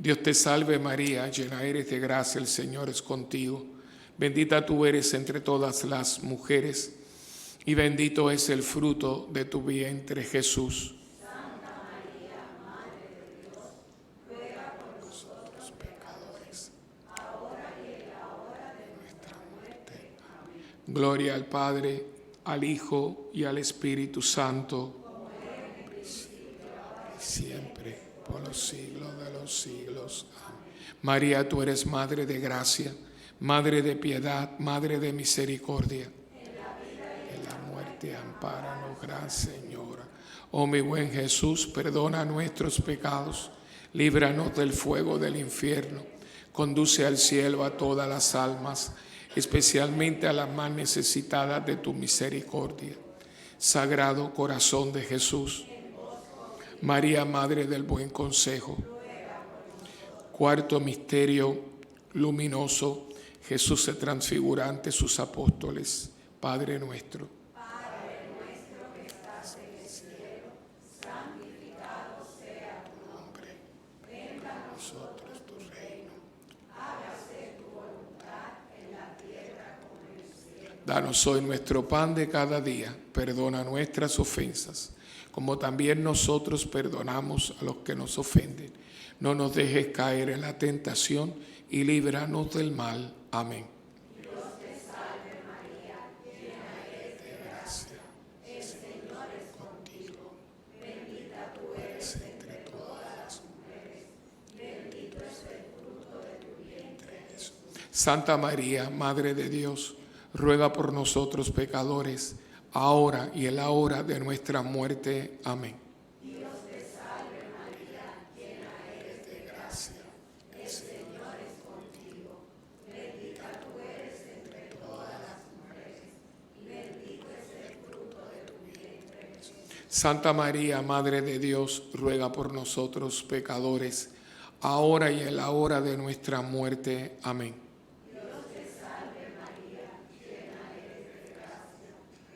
Dios te salve María, llena eres de gracia, el Señor es contigo. Bendita tú eres entre todas las mujeres, y bendito es el fruto de tu vientre, Jesús. Santa María, Madre de Dios, ruega por nosotros pecadores, ahora y en la hora de nuestra muerte. Amén. Gloria al Padre, al Hijo y al Espíritu Santo, Como era en el principio, ahora y siempre, por los siglos de los siglos. Amén. María, tú eres Madre de gracia, Madre de piedad, Madre de misericordia. en la vida y En la muerte, ampáranos, Gran Señora. Oh mi buen Jesús, perdona nuestros pecados, líbranos del fuego del infierno, conduce al cielo a todas las almas, especialmente a las más necesitadas de tu misericordia. Sagrado Corazón de Jesús, María, Madre del Buen Consejo. Cuarto misterio luminoso, Jesús se transfigura ante sus apóstoles. Padre nuestro, Padre nuestro que estás en el cielo, santificado sea tu nombre. Venga a nosotros tu reino. Hágase tu voluntad en la tierra como en el cielo. danos hoy nuestro pan de cada día. Perdona nuestras ofensas, como también nosotros perdonamos a los que nos ofenden. No nos dejes caer en la tentación y líbranos del mal. Amén. Dios te salve María, llena eres de gracia. El Señor es contigo. Bendita tú eres entre todas las mujeres. Bendito es el fruto de tu vientre, Jesús. Santa María, Madre de Dios, ruega por nosotros pecadores, ahora y en la hora de nuestra muerte. Amén. Dios te salve María, llena eres de gracia. El Señor es contigo. Bendita tú eres entre todas las mujeres. Y bendito es el fruto de tu vientre, Jesús. Santa María, Madre de Dios, ruega por nosotros pecadores, ahora y en la hora de nuestra muerte. Amén.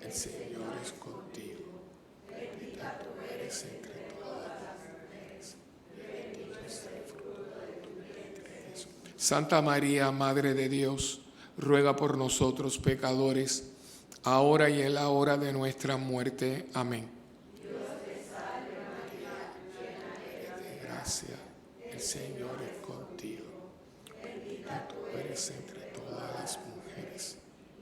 El Señor es contigo. Bendita tú eres entre todas las mujeres. Bendito es el fruto de tu vientre, Jesús. Santa María, Madre de Dios, ruega por nosotros pecadores, ahora y en la hora de nuestra muerte. Amén. De gracia, el Señor es contigo. Bendita tú eres entre todas las mujeres.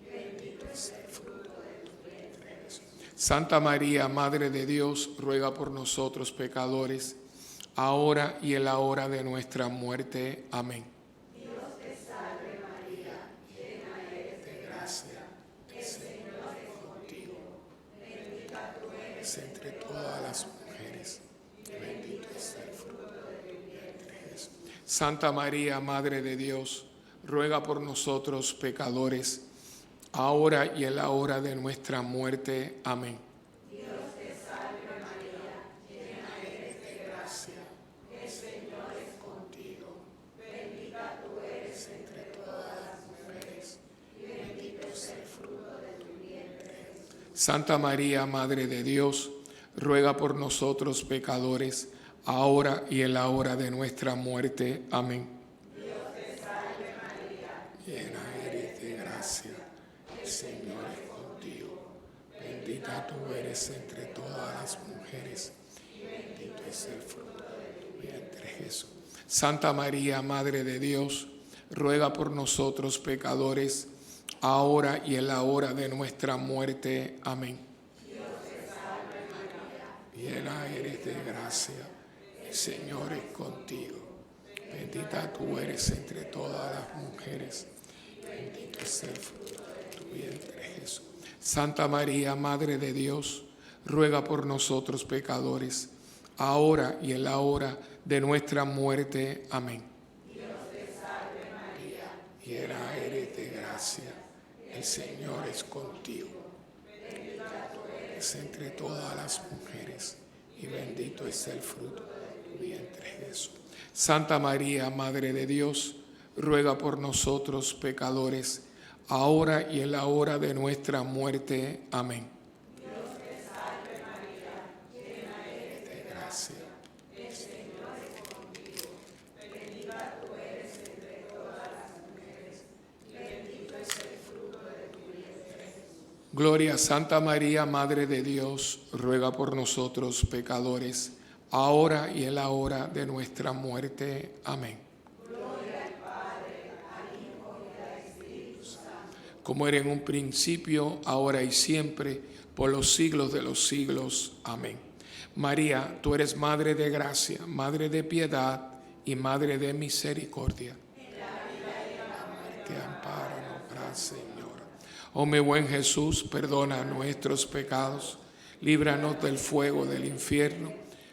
Bendito es el fruto de tu vientre, Jesús. Santa María, Madre de Dios, ruega por nosotros pecadores, ahora y en la hora de nuestra muerte. Amén. Dios te salve María, llena eres de Gracia, el Señor es contigo. Bendita tú eres entre todas las mujeres. Bendito es el fruto de tu vientre, Jesús. Santa María, Madre de Dios, ruega por nosotros pecadores, ahora y en la hora de nuestra muerte. Amén. Dios te salve María, llena eres de gracia. El Señor es contigo. Bendita tú eres entre todas las mujeres. Y bendito es el fruto de tu vientre, Jesús. Santa María, Madre de Dios, ruega por nosotros pecadores, ahora y en la hora de nuestra muerte. Amén. Dios te salve María, Llena eres de gracia, el Señor es contigo. Bendita tú eres entre todas las mujeres, y bendito es el fruto de tu vientre, Jesús. Santa María, Madre de Dios, ruega por nosotros pecadores, ahora y en la hora de nuestra muerte. Amén. Llena eres de gracia, el Señor es contigo. Bendita tú eres entre todas las mujeres, bendito es el fruto de tu vientre, Jesús. Santa María, Madre de Dios, ruega por nosotros pecadores, ahora y en la hora de nuestra muerte. Amén. Dios te salve María, Llena eres de gracia, el Señor es contigo. bendita tú eres Entre todas las mujeres, y bendito es el fruto de tu vientre, Jesús. Santa María, Madre de Dios, ruega por nosotros pecadores, ahora y en la hora de nuestra muerte. Amén. Dios te salve María, llena eres De gracia, el Señor es contigo. Bendita Gloria a Santa María, Madre de Dios, ruega por nosotros pecadores, ahora y en la hora de nuestra muerte. Amén. Gloria al Padre, al Hijo y al Espíritu Santo. Como era en un principio, ahora y siempre, por los siglos de los siglos. Amén. María, tú eres Madre de gracia, Madre de piedad y Madre de misericordia. En la vida y en la muerte, Ampáranos, gran Señora. Oh mi buen Jesús, perdona nuestros pecados, líbranos del fuego del infierno,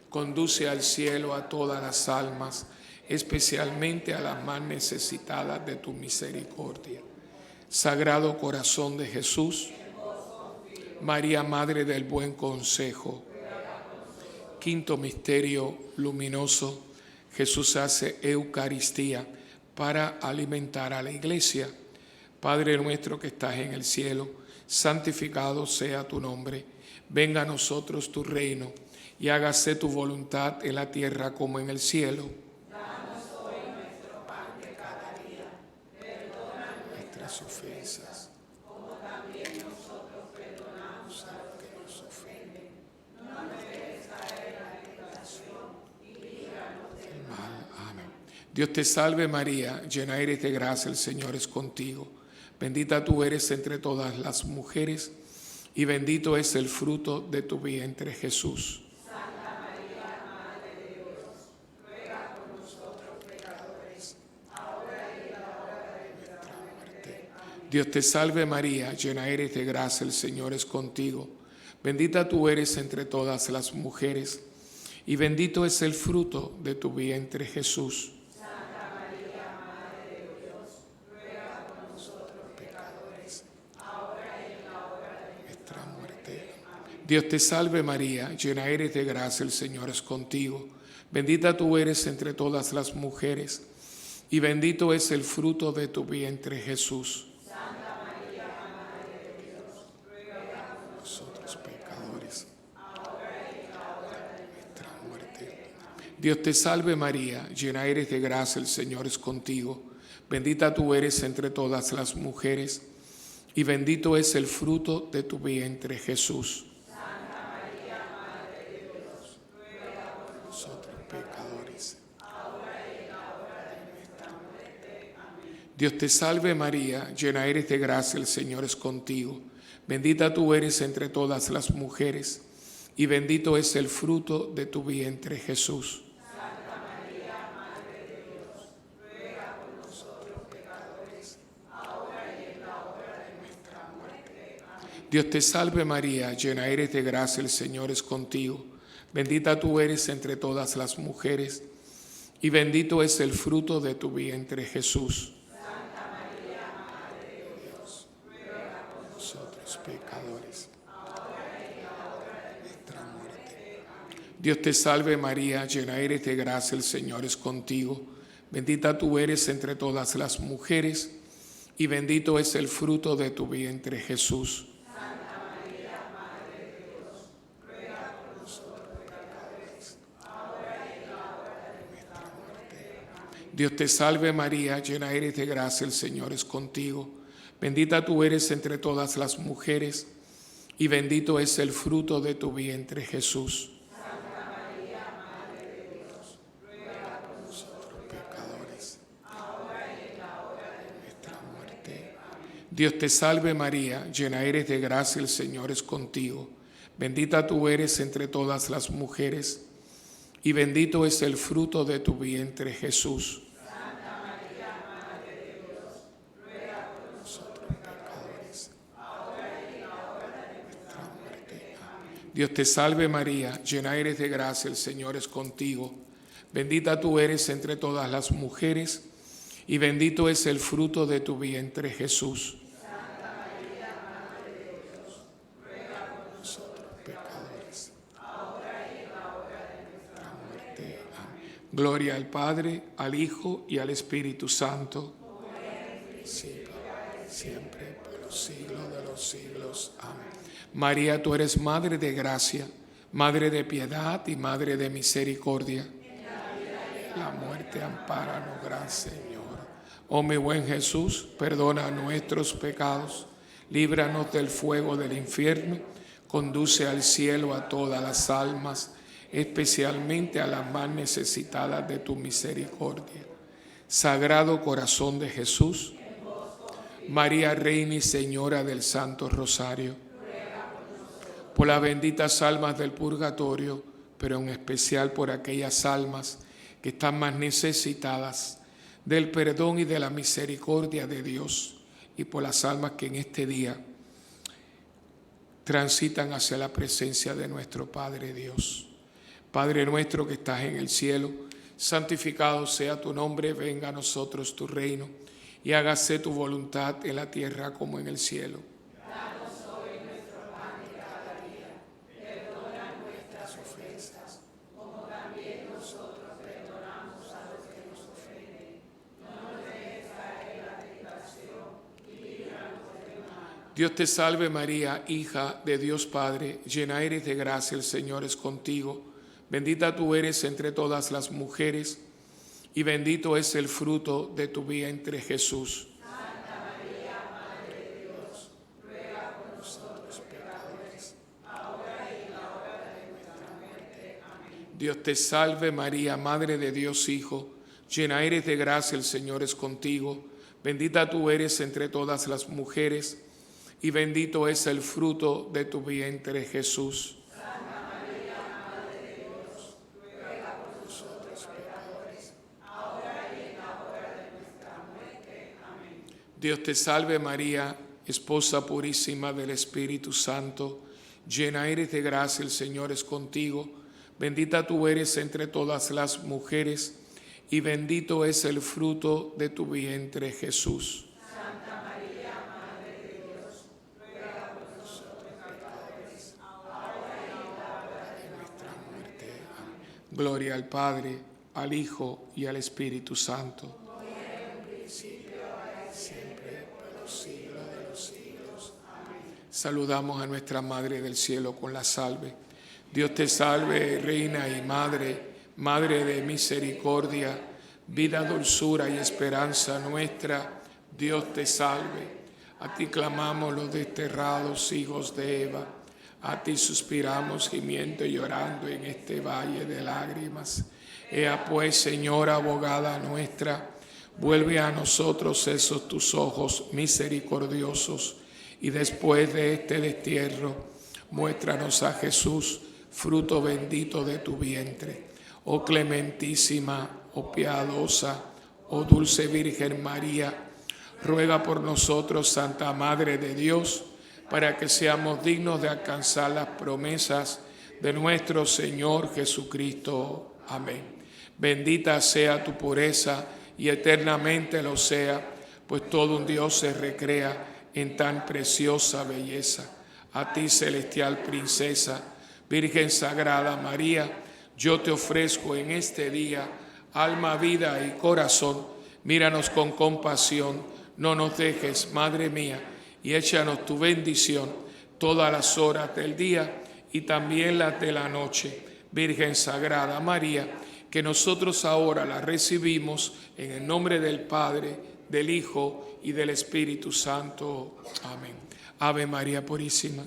conduce al cielo a todas las almas, especialmente a las más necesitadas de tu misericordia. Sagrado Corazón de Jesús, María, Madre del Buen Consejo. Quinto misterio luminoso, Jesús hace Eucaristía para alimentar a la iglesia. Padre nuestro que estás en el cielo, santificado sea tu nombre. Venga a nosotros tu reino y hágase tu voluntad en la tierra como en el cielo. danos hoy nuestro pan de cada día. Perdona Nuestras ofensas, como también nosotros perdonamos a los que nos ofenden. No nos dejes caer en la tentación y líbranos del mal. Amén. Dios te salve María, llena eres de gracia, el Señor es contigo. Bendita tú eres entre todas las mujeres y bendito es el fruto de tu vientre, Jesús. Santa María, Madre de Dios, ruega por nosotros pecadores, ahora y en la hora de nuestra muerte. Amén. Dios te salve María, llena eres de gracia, el Señor es contigo. Bendita tú eres entre todas las mujeres y bendito es el fruto de tu vientre, Jesús. Santa María, Madre de Dios, ruega por nosotros pecadores, ahora y en la hora de Nuestra muerte. Dios te salve María, llena eres de gracia, el Señor es contigo. Bendita tú eres entre todas las mujeres y bendito es el fruto de tu vientre, Jesús. Santa María, Madre de Dios, ruega por Nosotros pecadores, ahora y en la hora de nuestra muerte. Dios te salve María, llena eres de gracia, el Señor es contigo. Bendita tú eres entre todas las mujeres y bendito es el fruto de tu vientre, Jesús. Santa María, Madre de Dios, ruega por Nosotros pecadores. ahora y en la hora de nuestra muerte. Amén. Dios te salve María, llena eres de gracia, el Señor es contigo. Bendita tú eres entre todas las mujeres y bendito es el fruto de tu vientre, Jesús. Santa María, Madre de Dios, ruega por nosotros pecadores, ahora y en la hora de nuestra muerte. Amén. Dios te salve María, llena eres de gracia, el Señor es contigo. Bendita tú eres entre todas las mujeres y bendito es el fruto de tu vientre, Jesús. Santa María, Madre de Dios, ruega por Nosotros pecadores. ahora y en la hora de Nuestra muerte. Dios te salve María, llena eres de gracia, el Señor es contigo. Bendita tú eres entre todas las mujeres y bendito es el fruto de tu vientre, Jesús. Santa María, Madre de Dios, ruega por nosotros pecadores, ahora y en la hora de nuestra muerte. Amén. Dios te salve María, llena eres de gracia, el Señor es contigo. Bendita tú eres entre todas las mujeres y bendito es el fruto de tu vientre, Jesús. Santa María, Madre de Dios, ruega por nosotros Pecadores, ahora y en la hora de nuestra muerte. Dios te salve María, llena eres de gracia, el Señor es contigo. Bendita tú eres entre todas las mujeres y bendito es el fruto de tu vientre, Jesús. Santa María, Madre de Dios, ruega por nosotros pecadores, ahora y en la hora de nuestra muerte. Amén. Dios te salve María, llena eres de gracia, el Señor es contigo. Bendita tú eres entre todas las mujeres y bendito es el fruto de tu vientre, Jesús. Santa María, Madre de Dios, ruega por nosotros Pecadores, ahora y en la hora de nuestra muerte. Amén. Gloria al Padre, al Hijo y al Espíritu Santo. Sí, siempre, por los siglos de los siglos. Amén. María, tú eres Madre de gracia, Madre de piedad y Madre de misericordia. En la muerte, ampáranos, gran Señora. Oh mi buen Jesús, perdona nuestros pecados, líbranos del fuego del infierno, conduce al cielo a todas las almas, especialmente a las más necesitadas de tu misericordia. Sagrado Corazón de Jesús, María, Reina y Señora del Santo Rosario, por las benditas almas del purgatorio, pero en especial por aquellas almas que están más necesitadas del perdón y de la misericordia de Dios, y por las almas que en este día transitan hacia la presencia de nuestro Padre Dios. Padre nuestro que estás en el cielo, santificado sea tu nombre, venga a nosotros tu reino, y hágase tu voluntad en la tierra como en el cielo. Danos hoy nuestro pan de cada día, perdona nuestras ofensas, como también nosotros perdonamos a los que nos ofenden. No nos dejes caer en la tentación y líbranos del mal. Dios te salve María, hija de Dios Padre, llena eres de gracia, el Señor es contigo. Bendita tú eres entre todas las mujeres, y bendito es el fruto de tu vientre, Jesús. Santa María, Madre de Dios, ruega por nosotros pecadores, ahora y en la hora de nuestra muerte. Amén. Dios te salve María, Madre de Dios Hijo, llena eres de gracia, el Señor es contigo. Bendita tú eres entre todas las mujeres, y bendito es el fruto de tu vientre, Jesús. Santa María, Madre de Dios, ruega por nosotros pecadores, ahora y en la hora de nuestra muerte. Amén. Dios te salve María, esposa purísima del Espíritu Santo, llena eres de gracia, el Señor es contigo. Bendita tú eres entre todas las mujeres, y bendito es el fruto de tu vientre, Jesús. Santa María, Madre de Dios, ruega por nosotros pecadores, ahora y en la hora de nuestra muerte. Amén. Gloria al Padre, al Hijo y al Espíritu Santo. Saludamos a nuestra Madre del Cielo con la salve. Dios te salve, Reina y Madre, Madre de misericordia, vida, dulzura y esperanza nuestra. Dios te salve. A ti clamamos los desterrados hijos de Eva. A ti suspiramos gimiendo y llorando en este valle de lágrimas. Ea pues, Señora abogada nuestra, vuelve a nosotros esos tus ojos misericordiosos, y después de este destierro, muéstranos a Jesús, fruto bendito de tu vientre. Oh clementísima, oh piadosa, oh dulce Virgen María, ruega por nosotros, Santa Madre de Dios, para que seamos dignos de alcanzar las promesas de nuestro Señor Jesucristo. Amén. Bendita sea tu pureza y eternamente lo sea, pues todo un Dios se recrea en tan preciosa belleza. A ti, celestial princesa, Virgen Sagrada María, yo te ofrezco en este día alma, vida y corazón. Míranos con compasión, no nos dejes, Madre mía, y échanos tu bendición todas las horas del día y también las de la noche. Virgen Sagrada María, que nosotros ahora la recibimos en el nombre del Padre, del Hijo y del Espíritu Santo. Amén. Ave María Purísima.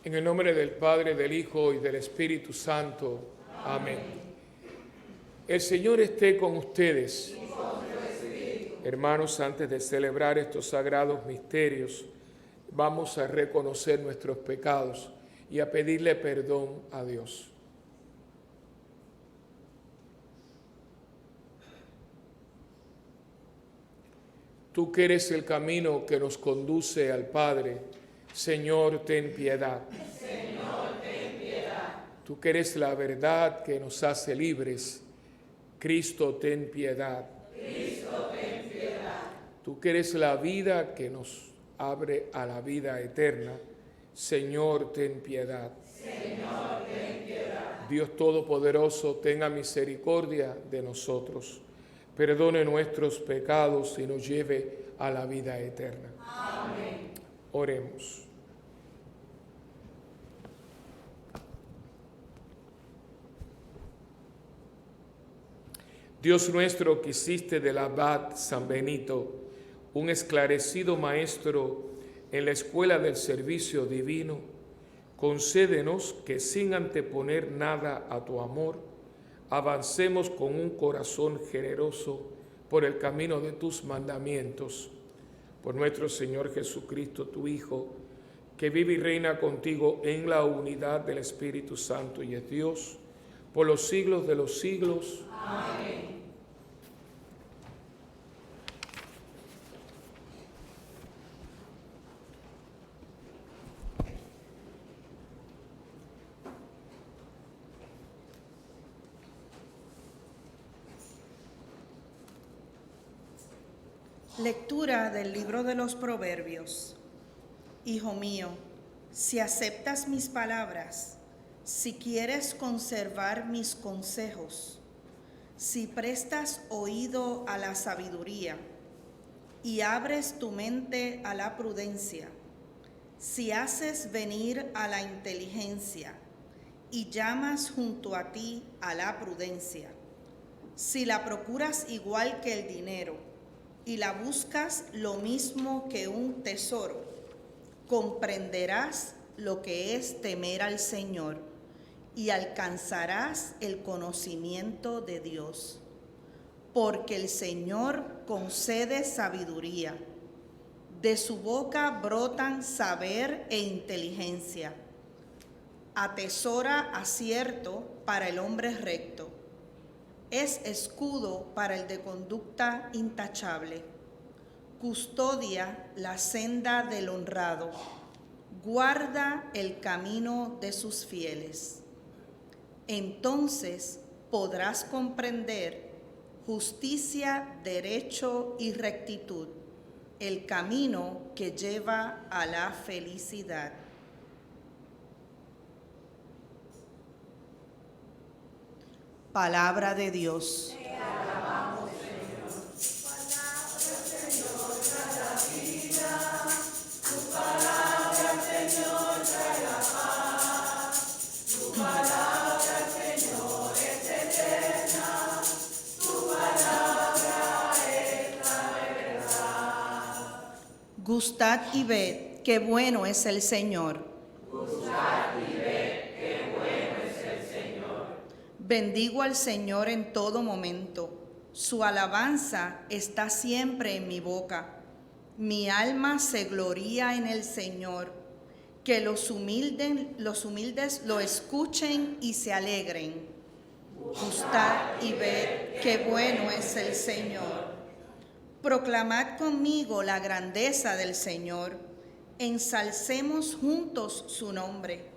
En el nombre del Padre, del Hijo y del Espíritu Santo. Amén. El Señor esté con ustedes. Hermanos, antes de celebrar estos sagrados misterios, vamos a reconocer nuestros pecados y a pedirle perdón a Dios. Tú que eres el camino que nos conduce al Padre, Señor, ten piedad. Señor, ten piedad. Tú que eres la verdad que nos hace libres, Cristo, ten piedad. Cristo, ten piedad. Tú que eres la vida que nos abre a la vida eterna, Señor, ten piedad. Señor, ten piedad. Dios Todopoderoso, tenga misericordia de nosotros, perdone nuestros pecados y nos lleve a la vida eterna. Amén. Oremos. Dios nuestro, que hiciste del abad San Benito un esclarecido maestro en la escuela del servicio divino, concédenos que sin anteponer nada a tu amor, avancemos con un corazón generoso por el camino de tus mandamientos. Por nuestro Señor Jesucristo, tu Hijo, que vive y reina contigo en la unidad del Espíritu Santo y es Dios, por los siglos de los siglos. Amén. Lectura del libro de los Proverbios. Hijo mío, si aceptas mis palabras, si quieres conservar mis consejos, si prestas oído a la sabiduría y abres tu mente a la prudencia, si haces venir a la inteligencia y llamas junto a ti a la prudencia, si la procuras igual que el dinero y la buscas lo mismo que un tesoro, comprenderás lo que es temer al Señor y alcanzarás el conocimiento de Dios. Porque el Señor concede sabiduría, de su boca brotan saber e inteligencia. Atesora acierto para el hombre recto, es escudo para el de conducta intachable. Custodia la senda del honrado, guarda el camino de sus fieles. Entonces podrás comprender justicia, derecho y rectitud, el camino que lleva a la felicidad. Palabra de Dios. Te alabamos, Señor. Palabra, Señor, trae la vida. Tu palabra, Señor, trae la paz. Tu palabra, Señor, es eterna. Tu palabra es la verdad. Gustad y ved qué bueno es el Señor. Gustad y ved qué bueno es el Señor. Bendigo al Señor en todo momento. Su alabanza está siempre en mi boca. Mi alma se gloría en el Señor. Que los humildes lo escuchen y se alegren. Gustad y ved qué bueno es el Señor. Proclamad conmigo la grandeza del Señor. Ensalcemos juntos su nombre.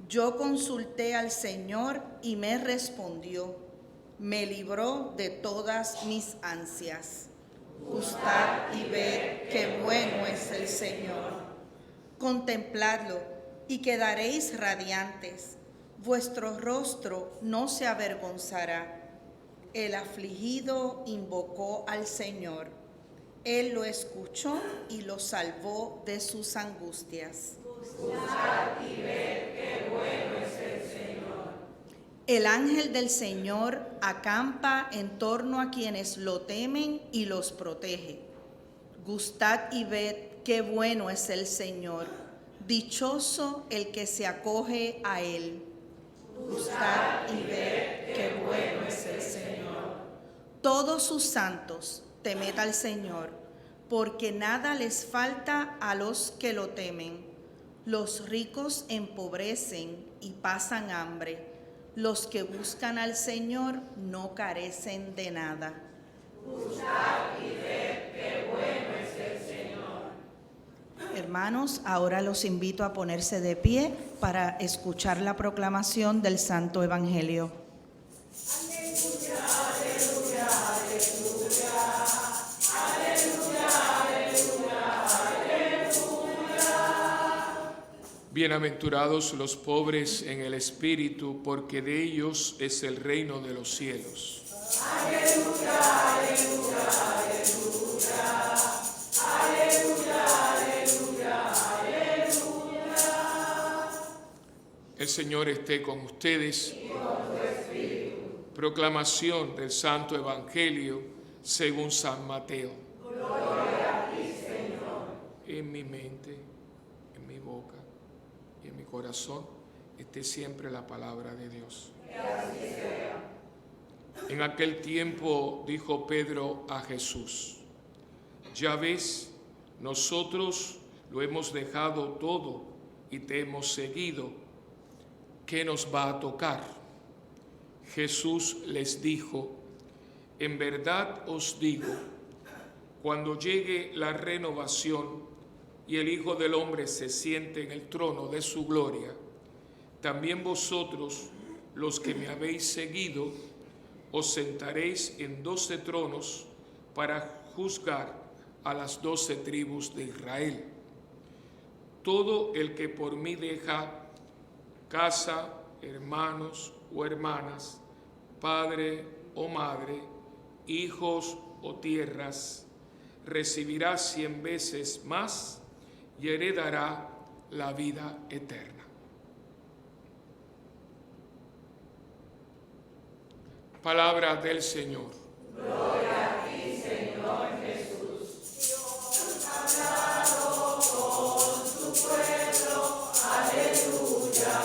Yo consulté al Señor y me respondió. Me libró de todas mis ansias. Gustad y ved qué bueno es el Señor. Contempladlo y quedaréis radiantes. Vuestro rostro no se avergonzará. El afligido invocó al Señor. Él lo escuchó y lo salvó de sus angustias. Gustad y ved qué bueno es el Señor. El ángel del Señor acampa en torno a quienes lo temen y los protege. Gustad y ved qué bueno es el Señor. Dichoso el que se acoge a él. Gustad y ver qué bueno es el Señor. Todos sus santos, temed al Señor, porque nada les falta a los que lo temen. Los ricos empobrecen y pasan hambre. Los que buscan al Señor no carecen de nada. Gustad y ver qué bueno es el Señor. Hermanos, ahora los invito a ponerse de pie para escuchar la proclamación del Santo Evangelio. Bienaventurados los pobres en el espíritu, porque de ellos es el reino de los cielos. Aleluya, aleluya, aleluya. Aleluya, aleluya, aleluya. El Señor esté con ustedes. Y con tu espíritu. Proclamación del Santo Evangelio según San Mateo. Gloria a ti, Señor. En mi mente, en mi boca y en mi corazón esté siempre la palabra de Dios. Que así sea. En aquel tiempo dijo Pedro a Jesús: ya ves, nosotros lo hemos dejado todo y te hemos seguido. ¿Qué nos va a tocar? Jesús les dijo: en verdad os digo, cuando llegue la renovación y el Hijo del Hombre se siente en el trono de su gloria, también vosotros, los que me habéis seguido, os sentaréis en 12 tronos para juzgar a las 12 tribus de Israel. Todo el que por mí deja casa, hermanos o hermanas, padre o madre, hijos o tierras, recibirá 100 veces más y heredará la vida eterna. Palabra del Señor. Gloria a ti, Señor Jesús. Dios ha hablado con su pueblo, aleluya.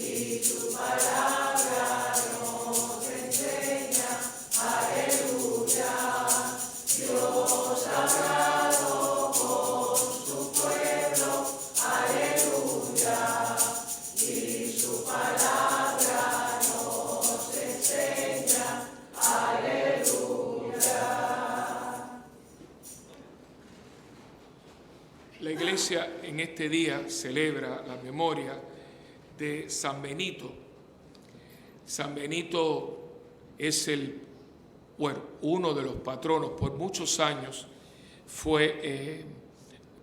Y tu palabra nos enseña, aleluya. Dios ha hablado con su pueblo, aleluya. Y su palabra nos enseña, aleluya. La Iglesia en este día celebra la memoria de San Benito. San Benito es uno de los patronos, por muchos años fue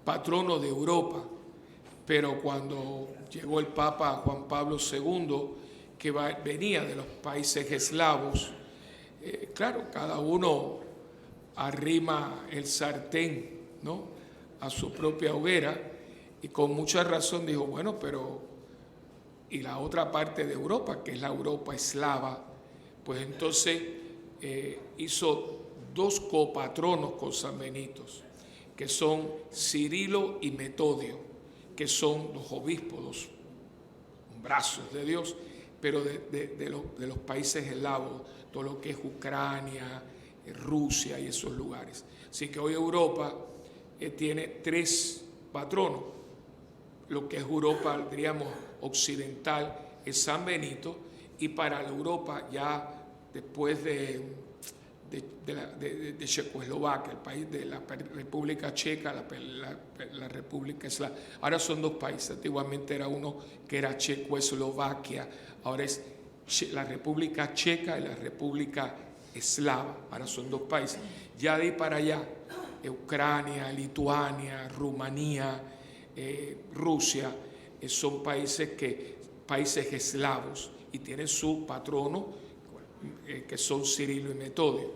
patrono de Europa, pero cuando llegó el Papa Juan Pablo II, que venía de los países eslavos, claro, cada uno arrima el sartén, ¿no?, a su propia hoguera, y con mucha razón dijo, bueno, pero y la otra parte de Europa, que es la Europa eslava, pues entonces hizo 2 copatronos con San Benito, que son Cirilo y Metodio, que son los obispos, los brazos de Dios, pero de los países eslavos, todo lo que es Ucrania, Rusia y esos lugares. Así que hoy Europa tiene 3 patronos. Lo que es Europa, diríamos, occidental, es San Benito, y para la Europa ya después de Checoslovaquia, el país de la República Checa, la República Eslava. Ahora son 2 países, antiguamente era uno que era Checoslovaquia, ahora es la República Checa y la República Eslava, ahora son 2 países. Ya de ahí para allá, Ucrania, Lituania, Rumanía, Rusia, son países eslavos y tienen su patrono, que son Cirilo y Metodio.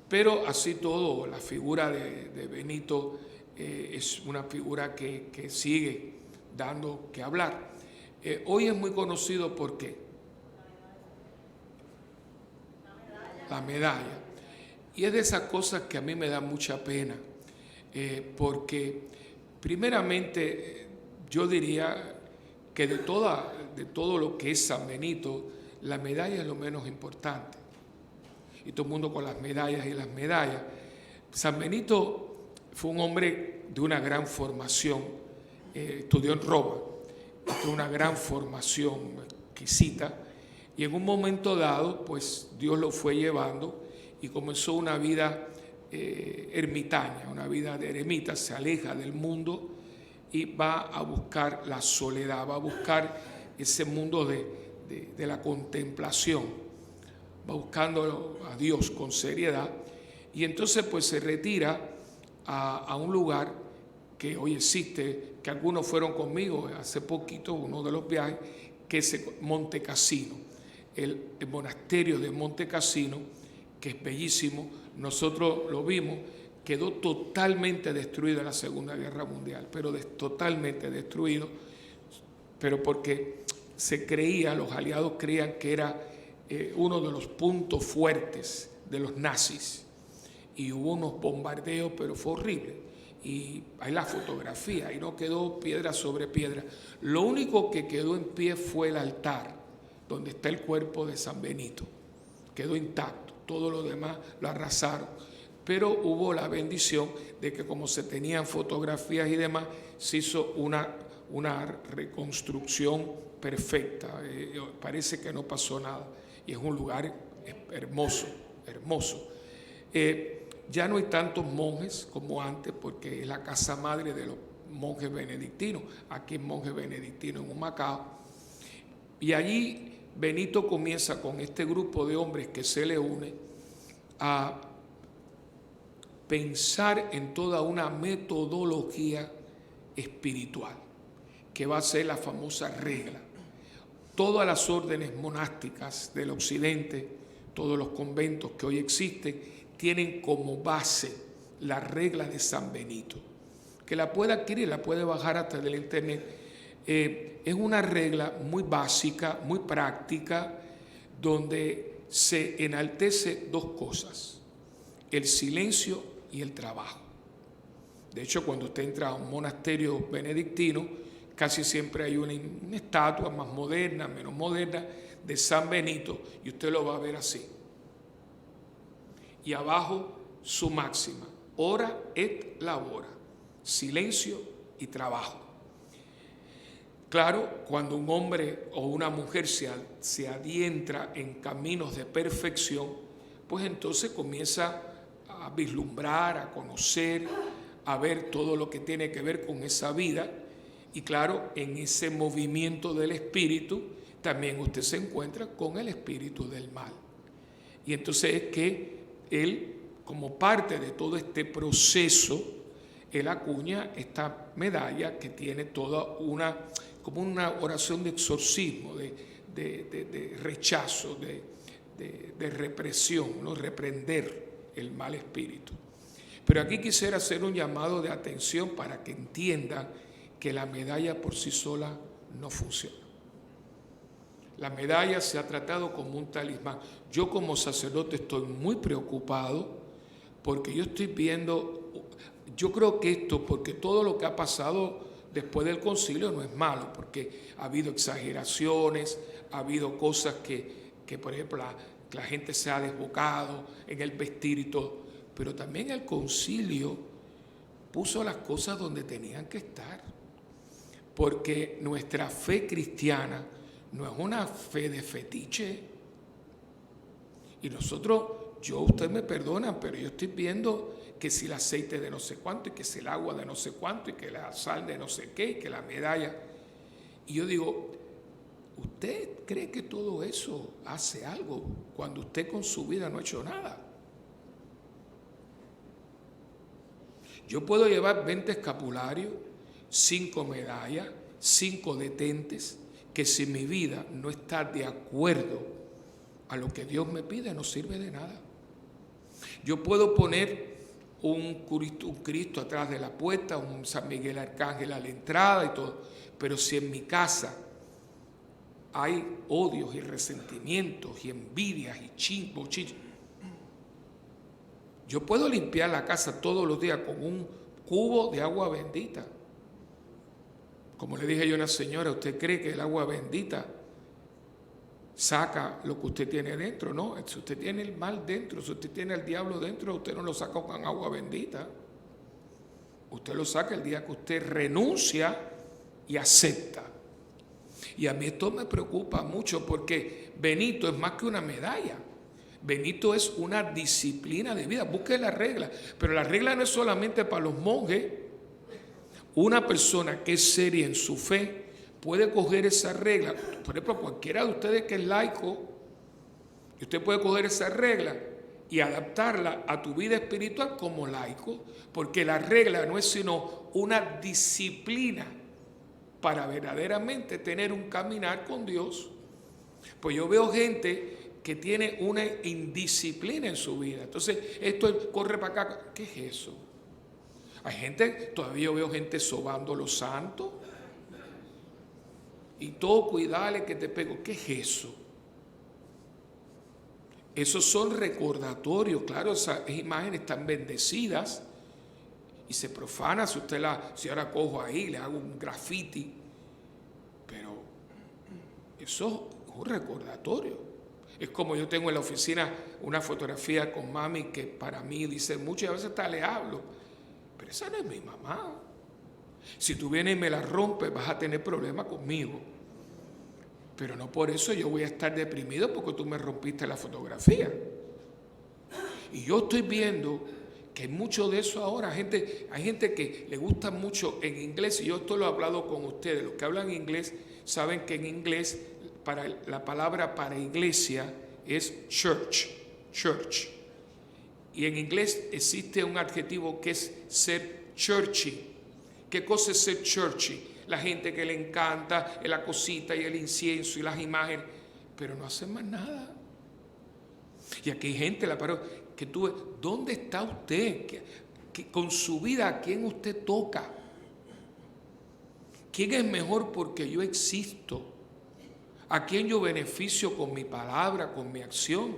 Pero así todo, la figura de Benito es una figura que sigue dando que hablar. Hoy es muy conocido porque la medalla. Y es de esas cosas que a mí me da mucha pena, porque primeramente yo diría que de todo lo que es San Benito, la medalla es lo menos importante. Y todo el mundo con las medallas y las medallas. San Benito fue un hombre de una gran formación, estudió en Roma, tuvo una gran formación exquisita, y en un momento dado, pues Dios lo fue llevando y comenzó una vida ermitaña, una vida de eremita, se aleja del mundo y va a buscar la soledad, va a buscar ese mundo de la contemplación, va buscando a Dios con seriedad, y entonces pues se retira a un lugar que hoy existe, que algunos fueron conmigo hace poquito, uno de los viajes, que es Monte Cassino, el monasterio de Monte Cassino, que es bellísimo. Nosotros lo vimos, quedó totalmente destruido en la Segunda Guerra Mundial, pero totalmente destruido, pero porque se creía, los aliados creían que era uno de los puntos fuertes de los nazis, y hubo unos bombardeos, pero fue horrible, y hay la fotografía, y no quedó piedra sobre piedra. Lo único que quedó en pie fue el altar, donde está el cuerpo de San Benito, quedó intacto, todo lo demás lo arrasaron. Pero hubo la bendición de que, como se tenían fotografías y demás, se hizo una reconstrucción perfecta. Parece que no pasó nada. Y es un lugar hermoso, hermoso. Ya no hay tantos monjes como antes, porque es la casa madre de los monjes benedictinos. Aquí es monje benedictino en Humacao. Y allí Benito comienza con este grupo de hombres que se le une a pensar en toda una metodología espiritual, que va a ser la famosa regla. Todas las órdenes monásticas del occidente, todos los conventos que hoy existen, tienen como base la regla de San Benito, que la puede adquirir, la puede bajar hasta del internet. Es una regla muy básica, muy práctica, donde se enaltece dos cosas: el silencio y el trabajo. De hecho, cuando usted entra a un monasterio benedictino, casi siempre hay una estatua más moderna, menos moderna, de San Benito, y usted lo va a ver así. Y abajo su máxima: ora et labora, silencio y trabajo. Claro, cuando un hombre o una mujer se adentra en caminos de perfección, pues entonces comienza a vislumbrar, a conocer, a ver todo lo que tiene que ver con esa vida. Y claro, en ese movimiento del espíritu también usted se encuentra con el espíritu del mal. Y entonces es que él, como parte de todo este proceso, él acuña esta medalla que tiene toda como una oración de exorcismo, de rechazo, de represión, ¿no? Reprender el mal espíritu. Pero aquí quisiera hacer un llamado de atención para que entiendan que la medalla por sí sola no funciona. La medalla se ha tratado como un talismán. Yo como sacerdote estoy muy preocupado porque yo estoy viendo, yo creo que porque todo lo que ha pasado después del concilio no es malo, porque ha habido exageraciones, ha habido cosas que por ejemplo, la gente se ha desbocado en el vestir y todo, pero también el concilio puso las cosas donde tenían que estar, porque nuestra fe cristiana no es una fe de fetiche. Y nosotros, ustedes me perdonan, pero yo estoy viendo que si el aceite de no sé cuánto, y que si el agua de no sé cuánto, y que la sal de no sé qué, y que la medalla. Y yo digo, ¿usted cree que todo eso hace algo cuando usted con su vida no ha hecho nada? Yo puedo llevar 20 escapularios, 5 medallas, 5 detentes, que si mi vida no está de acuerdo a lo que Dios me pide, no sirve de nada. Yo puedo poner un Cristo atrás de la puerta, un San Miguel Arcángel a la entrada y todo, pero si en mi casa hay odios y resentimientos y envidias y chimbos, yo puedo limpiar la casa todos los días con un cubo de agua bendita, Como le dije yo a una señora, ¿usted cree que el agua bendita saca lo que usted tiene dentro? No, si usted tiene el mal dentro, si usted tiene el diablo dentro, usted no lo saca con agua bendita. Usted lo saca el día que usted renuncia y acepta. Y a mí esto me preocupa mucho porque Benito es más que una medalla. Benito es una disciplina de vida. Busque la regla. Pero la regla no es solamente para los monjes. Una persona que es seria en su fe puede coger esa regla. Por ejemplo, cualquiera de ustedes que es laico, usted puede coger esa regla y adaptarla a tu vida espiritual como laico, porque la regla no es sino una disciplina para verdaderamente tener un caminar con Dios. Pues yo veo gente que tiene una indisciplina en su vida. Entonces, esto corre para acá. ¿Qué es eso? Hay gente, todavía yo veo gente sobando los santos. Y todo, cuidale que te pego. ¿Qué es eso? Esos son recordatorios. Claro, esas imágenes están bendecidas y se profana si ahora cojo ahí, le hago un graffiti. Pero eso es un recordatorio. Es como yo tengo en la oficina una fotografía con mami que para mí dice mucho y a veces hasta le hablo. Pero esa no es mi mamá. Si tú vienes y me la rompes, vas a tener problemas conmigo. Pero no por eso yo voy a estar deprimido porque tú me rompiste la fotografía. Y yo estoy viendo que hay mucho de eso ahora. Hay gente que le gusta mucho en inglés, y yo esto lo he hablado con ustedes. Los que hablan inglés saben que en inglés la palabra para iglesia es church. Y en inglés existe un adjetivo que es ser churchy. ¿Qué cosa es ser churchy? La gente que le encanta la cosita y el incienso y las imágenes, pero no hacen más nada. Y aquí hay gente, que tú ves, ¿dónde está usted? Con su vida, ¿a quién usted toca? ¿Quién es mejor porque yo existo? ¿A quién yo beneficio con mi palabra, con mi acción?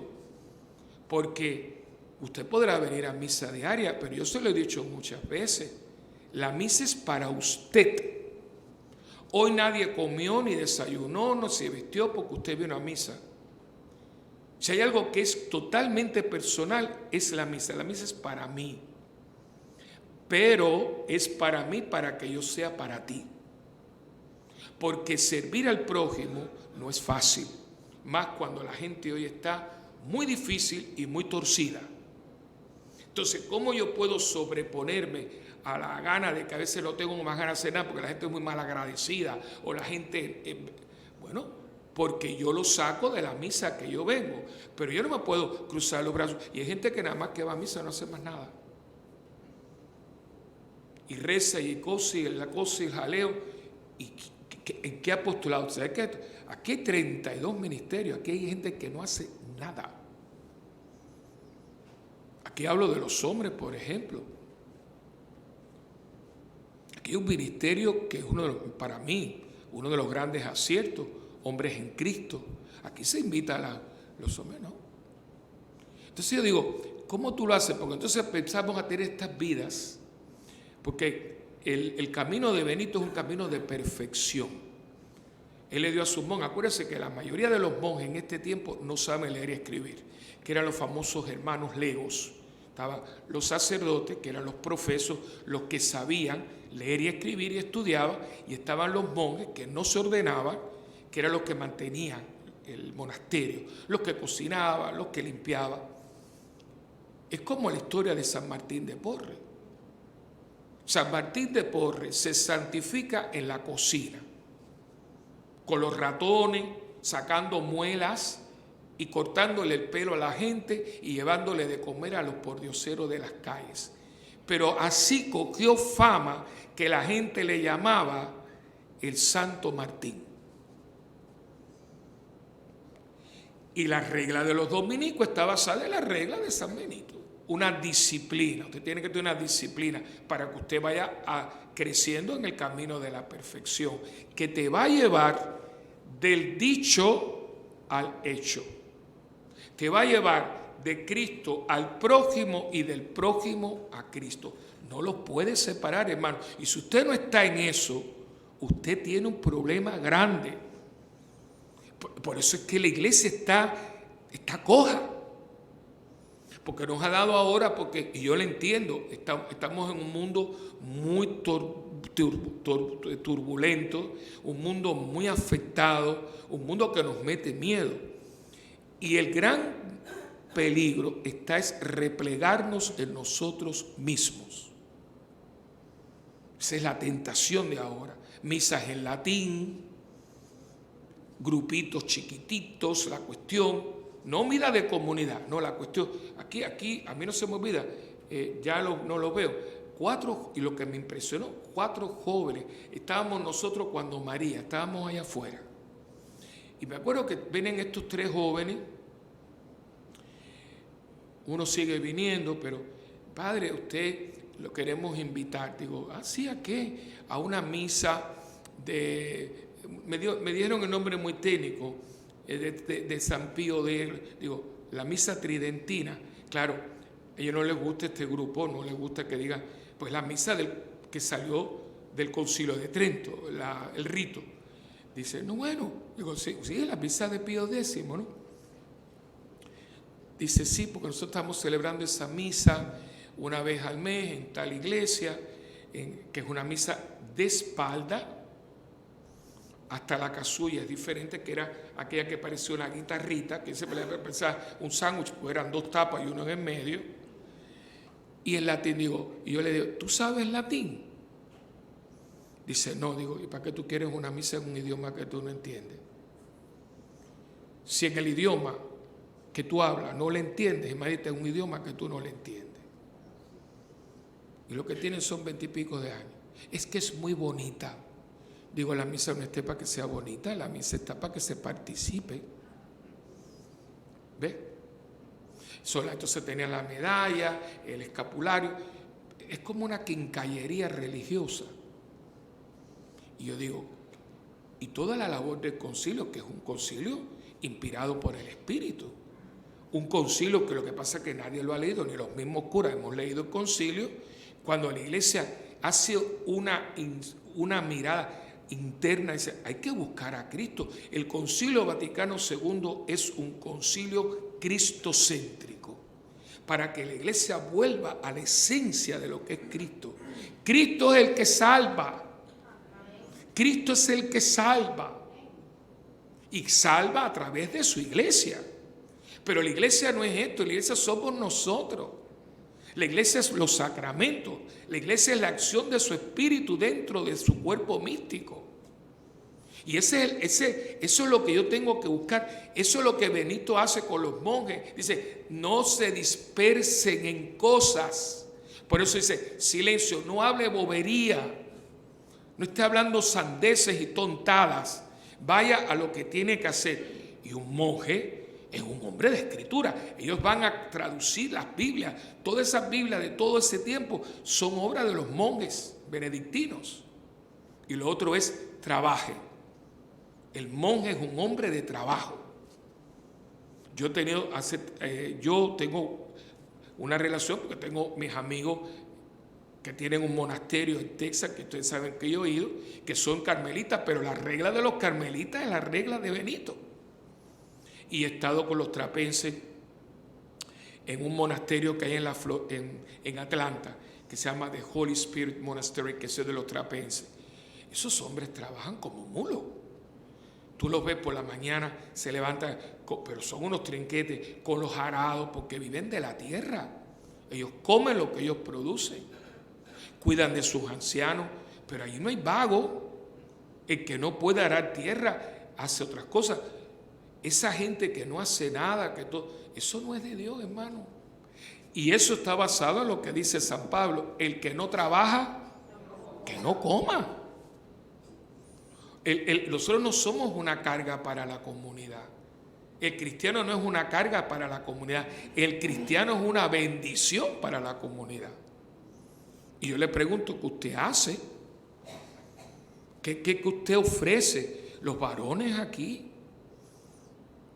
Porque usted podrá venir a misa diaria, pero yo se lo he dicho muchas veces, la misa es para usted. Hoy nadie comió ni desayunó, no se vistió porque usted vino a misa. Si hay algo que es totalmente personal, es la misa. La misa es para mí. Pero es para mí para que yo sea para ti. Porque servir al prójimo no es fácil. Más cuando la gente hoy está muy difícil y muy torcida. Entonces, ¿cómo yo puedo sobreponerme a la gana de que a veces no tengo más ganas de cenar porque la gente es muy mal agradecida o la gente, porque yo lo saco de la misa que yo vengo, pero yo no me puedo cruzar los brazos y hay gente que nada más que va a misa no hace más nada y reza y cosa y la cosa y el jaleo. ¿Y en qué apostolado? ¿Sabes qué? Aquí hay 32 ministerios, aquí hay gente que no hace nada. Aquí hablo de los hombres, por ejemplo. Aquí hay un ministerio que es para mí, uno de los grandes aciertos, hombres en Cristo. Aquí se invita a los hombres, ¿no? Entonces yo digo, ¿cómo tú lo haces? Porque entonces pensamos a tener estas vidas, porque el camino de Benito es un camino de perfección. Él le dio a sus monjes, acuérdense que la mayoría de los monjes en este tiempo no saben leer y escribir, que eran los famosos hermanos legos. Estaban los sacerdotes, que eran los profesos, los que sabían leer y escribir y estudiaban, y estaban los monjes que no se ordenaban, que eran los que mantenían el monasterio, los que cocinaban, los que limpiaban. Es como la historia de San Martín de Porres. San Martín de Porres se santifica en la cocina, con los ratones, sacando muelas y cortándole el pelo a la gente y llevándole de comer a los pordioseros de las calles. Pero así cogió fama que la gente le llamaba el Santo Martín. Y la regla de los dominicos está basada en la regla de San Benito. Una disciplina. Usted tiene que tener una disciplina para que usted vaya creciendo en el camino de la perfección, que te va a llevar del dicho al hecho. Te va a llevar de Cristo al prójimo y del prójimo a Cristo. No los puede separar, hermano. Y si usted no está en eso, usted tiene un problema grande. Por eso es que la iglesia está coja. Porque nos ha dado ahora, y yo lo entiendo, estamos en un mundo muy turbulento, un mundo muy afectado, un mundo que nos mete miedo. Y el gran peligro es replegarnos en nosotros mismos. Esa es la tentación de ahora. Misas en latín, grupitos chiquititos, la cuestión. No vida de comunidad, no, la cuestión, aquí, a mí no se me olvida, no lo veo, y lo que me impresionó, 4 jóvenes, estábamos nosotros cuando María, estábamos allá afuera, y me acuerdo que vienen estos 3 jóvenes, uno sigue viniendo, pero, padre, usted lo queremos invitar, digo, ¿sí a qué? A una misa me dieron el nombre muy técnico, de San Pío la misa tridentina. Claro, a ellos no les gusta este grupo, no les gusta que digan, pues la misa que salió del Concilio de Trento, el rito. Dice, no, bueno, digo, sí, la misa de Pío X, ¿no? Dice, sí, porque nosotros estamos celebrando esa misa una vez al mes en tal iglesia, que es una misa de espalda, hasta la casulla es diferente, que era aquella que parecía una guitarrita, que se podía pensar un sándwich, pues eran 2 tapas y uno en el medio. Y en latín, y yo le digo, ¿tú sabes latín? Dice, no, digo, ¿y para qué tú quieres una misa en un idioma que tú no entiendes? Si en el idioma que tú hablas no le entiendes, imagínate en un idioma que tú no le entiendes. Y lo que tienen son 20 y pico de años. Es que es muy bonita. Digo, la misa no está para que sea bonita, la misa está para que se participe. ¿Ves? Entonces tenían la medalla, el escapulario. Es como una quincallería religiosa. Y yo digo, y toda la labor del concilio, que es un concilio inspirado por el Espíritu. Un concilio que lo que pasa es que nadie lo ha leído, ni los mismos curas hemos leído el concilio, cuando la iglesia hace una mirada interna, dice, hay que buscar a Cristo. El Concilio Vaticano II es un concilio cristocéntrico, para que la iglesia vuelva a la esencia de lo que es Cristo. Cristo es el que salva. Cristo es el que salva. Y salva a través de su iglesia. Pero la iglesia no es esto, la iglesia somos nosotros. La iglesia es los sacramentos, la iglesia es la acción de su espíritu dentro de su cuerpo místico. Y eso es lo que yo tengo que buscar. Eso es lo que Benito hace con los monjes. Dice, no se dispersen en cosas. Por eso dice, silencio, no hable bobería. No esté hablando sandeces y tontadas. Vaya a lo que tiene que hacer. Y un monje es un hombre de escritura. Ellos van a traducir las Biblias. Todas esas Biblias de todo ese tiempo son obras de los monjes benedictinos. Y lo otro es trabaje. El monje es un hombre de trabajo. Yo tengo una relación, porque tengo mis amigos que tienen un monasterio en Texas, que ustedes saben que yo he ido, que son carmelitas, pero la regla de los carmelitas es la regla de Benito. Y he estado con los trapenses en un monasterio que hay en Atlanta, que se llama The Holy Spirit Monastery, que es de los trapenses. Esos hombres trabajan como mulos. Tú los ves por la mañana, se levantan, pero son unos trinquetes con los arados, porque viven de la tierra. Ellos comen lo que ellos producen. Cuidan de sus ancianos, pero allí no hay vago. El que no puede arar tierra hace otras cosas. Esa gente que no hace nada, eso no es de Dios, hermano. Y eso está basado en lo que dice San Pablo: el que no trabaja, que no coma. Nosotros no somos una carga para la comunidad. El cristiano no es una carga para la comunidad. El cristiano es una bendición para la comunidad. Y yo le pregunto, ¿qué usted hace? ¿Qué usted ofrece? Los varones aquí.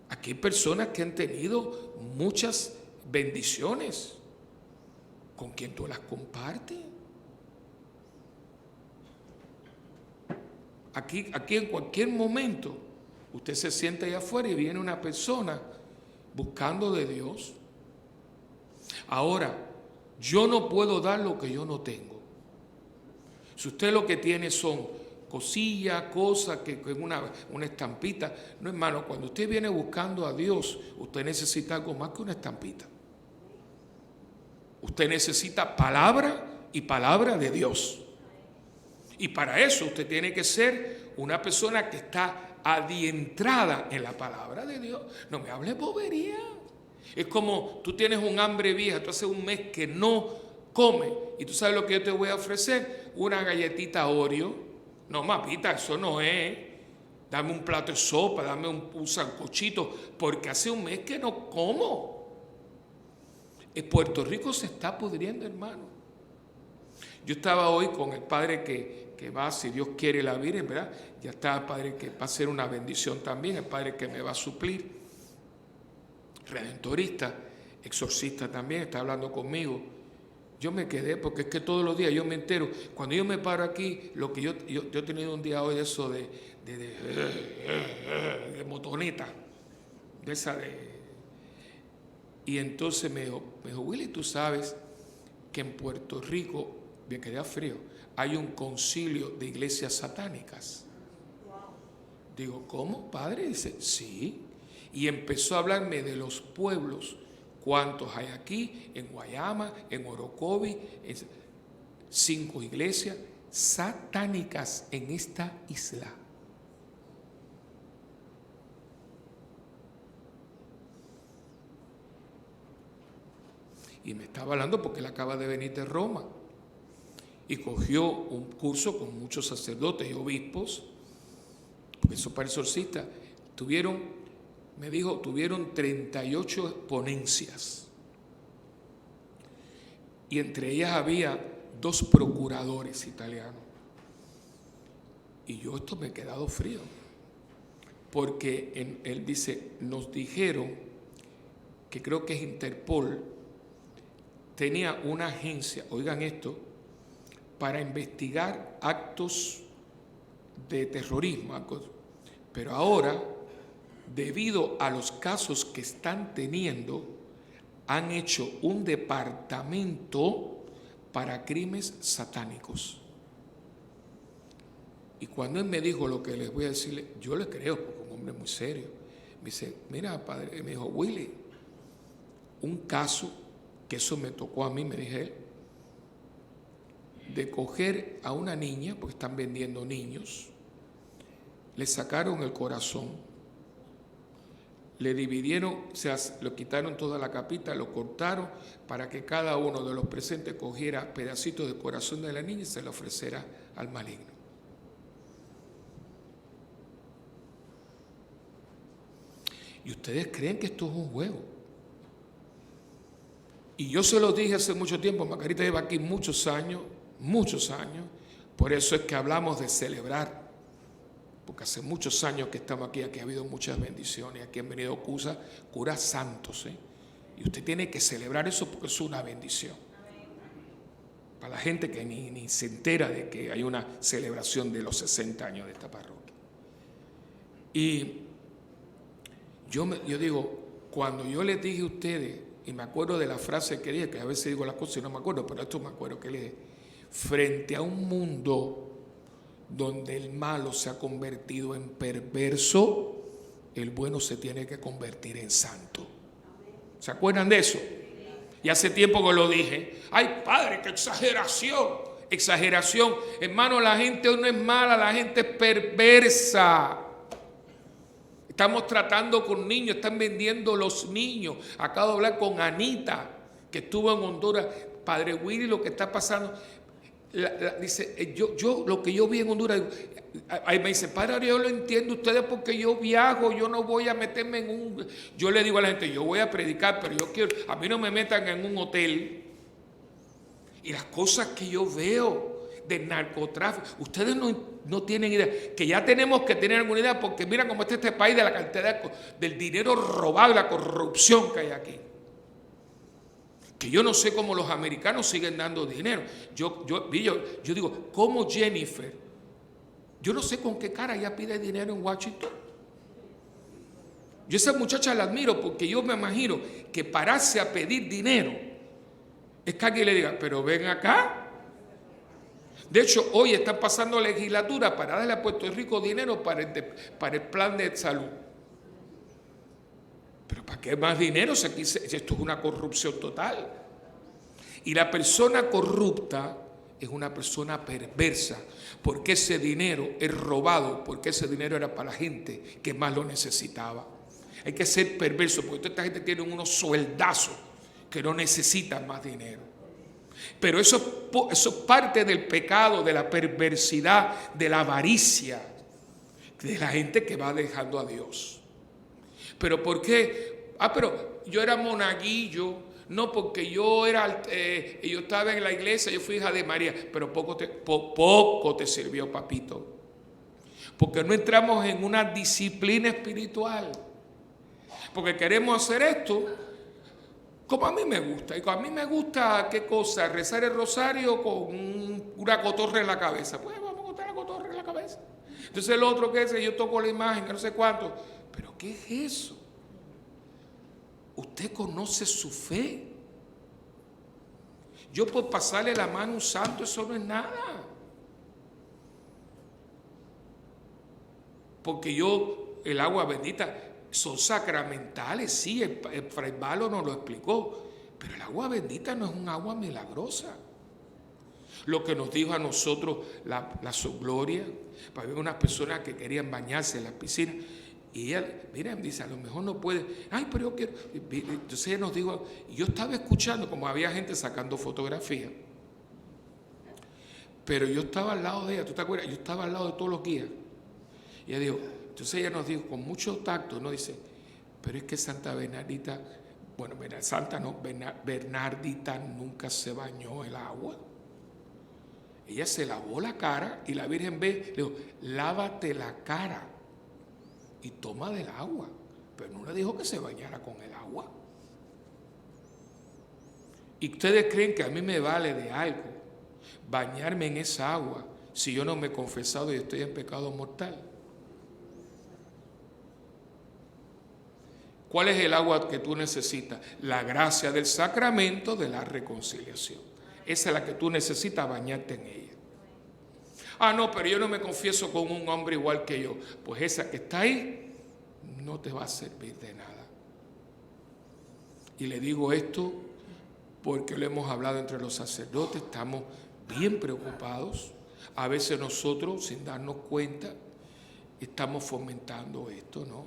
Aquí hay personas que han tenido muchas bendiciones. ¿Con quién tú las compartes? aquí en cualquier momento, usted se sienta allá afuera y viene una persona buscando de Dios. Ahora, yo no puedo dar lo que yo no tengo. Si usted lo que tiene son cosillas, cosas, que una estampita. No, hermano, cuando usted viene buscando a Dios, usted necesita algo más que una estampita. Usted necesita palabra y palabra de Dios. Y para eso usted tiene que ser una persona que está adientrada en la palabra de Dios. No me hable bobería. Es como tú tienes un hambre vieja, tú hace un mes que no comes y tú sabes lo que yo te voy a ofrecer, una galletita Oreo. No, mapita, eso no es. Dame un plato de sopa, dame un sancochito, porque hace un mes que no como. Puerto Rico se está pudriendo, hermano. Yo estaba hoy con el padre que va, si Dios quiere, la Virgen, ¿verdad? Ya está el padre que va a ser una bendición también, el padre que me va a suplir, redentorista, exorcista también, está hablando conmigo. Yo me quedé, porque es que todos los días yo me entero. Cuando yo me paro aquí, lo que yo he tenido un día hoy de eso de motoneta, de esa de... Y entonces me dijo, Willy, tú sabes que en Puerto Rico, bien que ya frío, hay un concilio de iglesias satánicas. Digo, ¿cómo, padre? Dice, sí. Y empezó a hablarme de los pueblos. ¿Cuántos hay aquí? En Guayama, en Orocovi, 5 iglesias satánicas en esta isla. Y me estaba hablando porque él acaba de venir de Roma y cogió un curso con muchos sacerdotes y obispos, porque eso para exorcistas. Me dijo, tuvieron 38 ponencias. Y entre ellas había 2 procuradores italianos. Y yo esto me he quedado frío. Porque él dice, nos dijeron que creo que es Interpol, tenía una agencia, oigan esto, para investigar actos de terrorismo. Pero ahora, debido a los casos que están teniendo, han hecho un departamento para crímenes satánicos. Y cuando él me dijo lo que les voy a decirle, yo le creo, porque es un hombre muy serio. Me dice, mira, padre, me dijo, Willy, un caso, que eso me tocó a mí, me dije él, de coger a una niña, porque están vendiendo niños, le sacaron el corazón, le dividieron, lo quitaron toda la capita, lo cortaron para que cada uno de los presentes cogiera pedacitos del corazón de la niña y se lo ofreciera al maligno. ¿Y ustedes creen que esto es un juego? Y yo se lo dije hace mucho tiempo, Margarita lleva aquí muchos años, por eso es que hablamos de celebrar, porque hace muchos años que estamos aquí ha habido muchas bendiciones, aquí han venido curas santos, y usted tiene que celebrar eso porque es una bendición. Para la gente que ni se entera de que hay una celebración de los 60 años de esta parroquia. Y yo digo, cuando yo les dije a ustedes, y me acuerdo de la frase que dije, que a veces digo las cosas y no me acuerdo, pero esto me acuerdo que le dije, frente a un mundo donde el malo se ha convertido en perverso, el bueno se tiene que convertir en santo. ¿Se acuerdan de eso? Y hace tiempo que lo dije. ¡Ay, padre, qué exageración! Exageración. Hermano, la gente hoy no es mala, la gente es perversa. Estamos tratando con niños, están vendiendo los niños. Acabo de hablar con Anita, que estuvo en Honduras. Padre Willy, lo que está pasando... dice, yo lo que yo vi en Honduras, ahí me dice, padre, yo lo entiendo ustedes porque yo viajo, yo no voy a meterme en un... Yo le digo a la gente, yo voy a predicar, pero yo quiero, a mí no me metan en un hotel. Y las cosas que yo veo del narcotráfico, ustedes no tienen idea, que ya tenemos que tener alguna idea, porque mira cómo está este país de la cantidad del dinero robado, la corrupción que hay aquí. Que yo no sé cómo los americanos siguen dando dinero. Yo digo, ¿cómo Jennifer Yo no sé con qué cara ella pide dinero en Washington. Yo a esa muchacha la admiro porque yo me imagino que pararse a pedir dinero es que alguien le diga, pero ven acá. De hecho, hoy están pasando legislatura para darle a Puerto Rico dinero para el plan de salud. ¿Pero para qué más dinero? Si esto es una corrupción total. Y la persona corrupta es una persona perversa, porque ese dinero es robado, porque ese dinero era para la gente que más lo necesitaba. Hay que ser perverso, porque toda esta gente tiene unos sueldazos que no necesitan más dinero. Pero eso es parte del pecado, de la perversidad, de la avaricia, de la gente que va dejando a Dios. ¿Pero por qué? Pero yo era monaguillo. No, porque yo estaba en la iglesia, yo fui hija de María, pero poco te sirvió, papito. Porque no entramos en una disciplina espiritual. Porque queremos hacer esto como a mí me gusta. Y a mí me gusta, ¿qué cosa? Rezar el rosario con una cotorra en la cabeza. Pues vamos a contar la cotorra en la cabeza. Entonces el otro que es, yo toco la imagen, no sé cuánto. ¿Pero qué es eso? ¿Usted conoce su fe? Yo por pasarle la mano a un santo, eso no es nada. Porque el agua bendita, son sacramentales, sí, el Fray Balo nos lo explicó, pero el agua bendita no es un agua milagrosa. Lo que nos dijo a nosotros la Subgloria, para ver unas personas que querían bañarse en la piscina, y ella, miren, dice, a lo mejor no puede. Ay, pero yo quiero. Entonces ella nos dijo, yo estaba escuchando, como había gente sacando fotografías, pero yo estaba al lado de ella, ¿tú te acuerdas? Yo estaba al lado de todos los guías. Y ella dijo, entonces ella nos dijo, con mucho tacto, ¿no? Dice, pero es que Santa Bernardita, bueno, Bernardita nunca se bañó el agua. Ella se lavó la cara y la Virgen le dijo, lávate la cara y toma del agua, pero no le dijo que se bañara con el agua. ¿Y ustedes creen que a mí me vale de algo bañarme en esa agua si yo no me he confesado y estoy en pecado mortal? ¿Cuál es el agua que tú necesitas? La gracia del sacramento de la reconciliación. Esa es la que tú necesitas, bañarte en ella. Ah, no, pero yo no me confieso con un hombre igual que yo. Pues esa que está ahí no te va a servir de nada. Y le digo esto porque lo hemos hablado entre los sacerdotes, estamos bien preocupados. A veces nosotros, sin darnos cuenta, estamos fomentando esto, ¿no?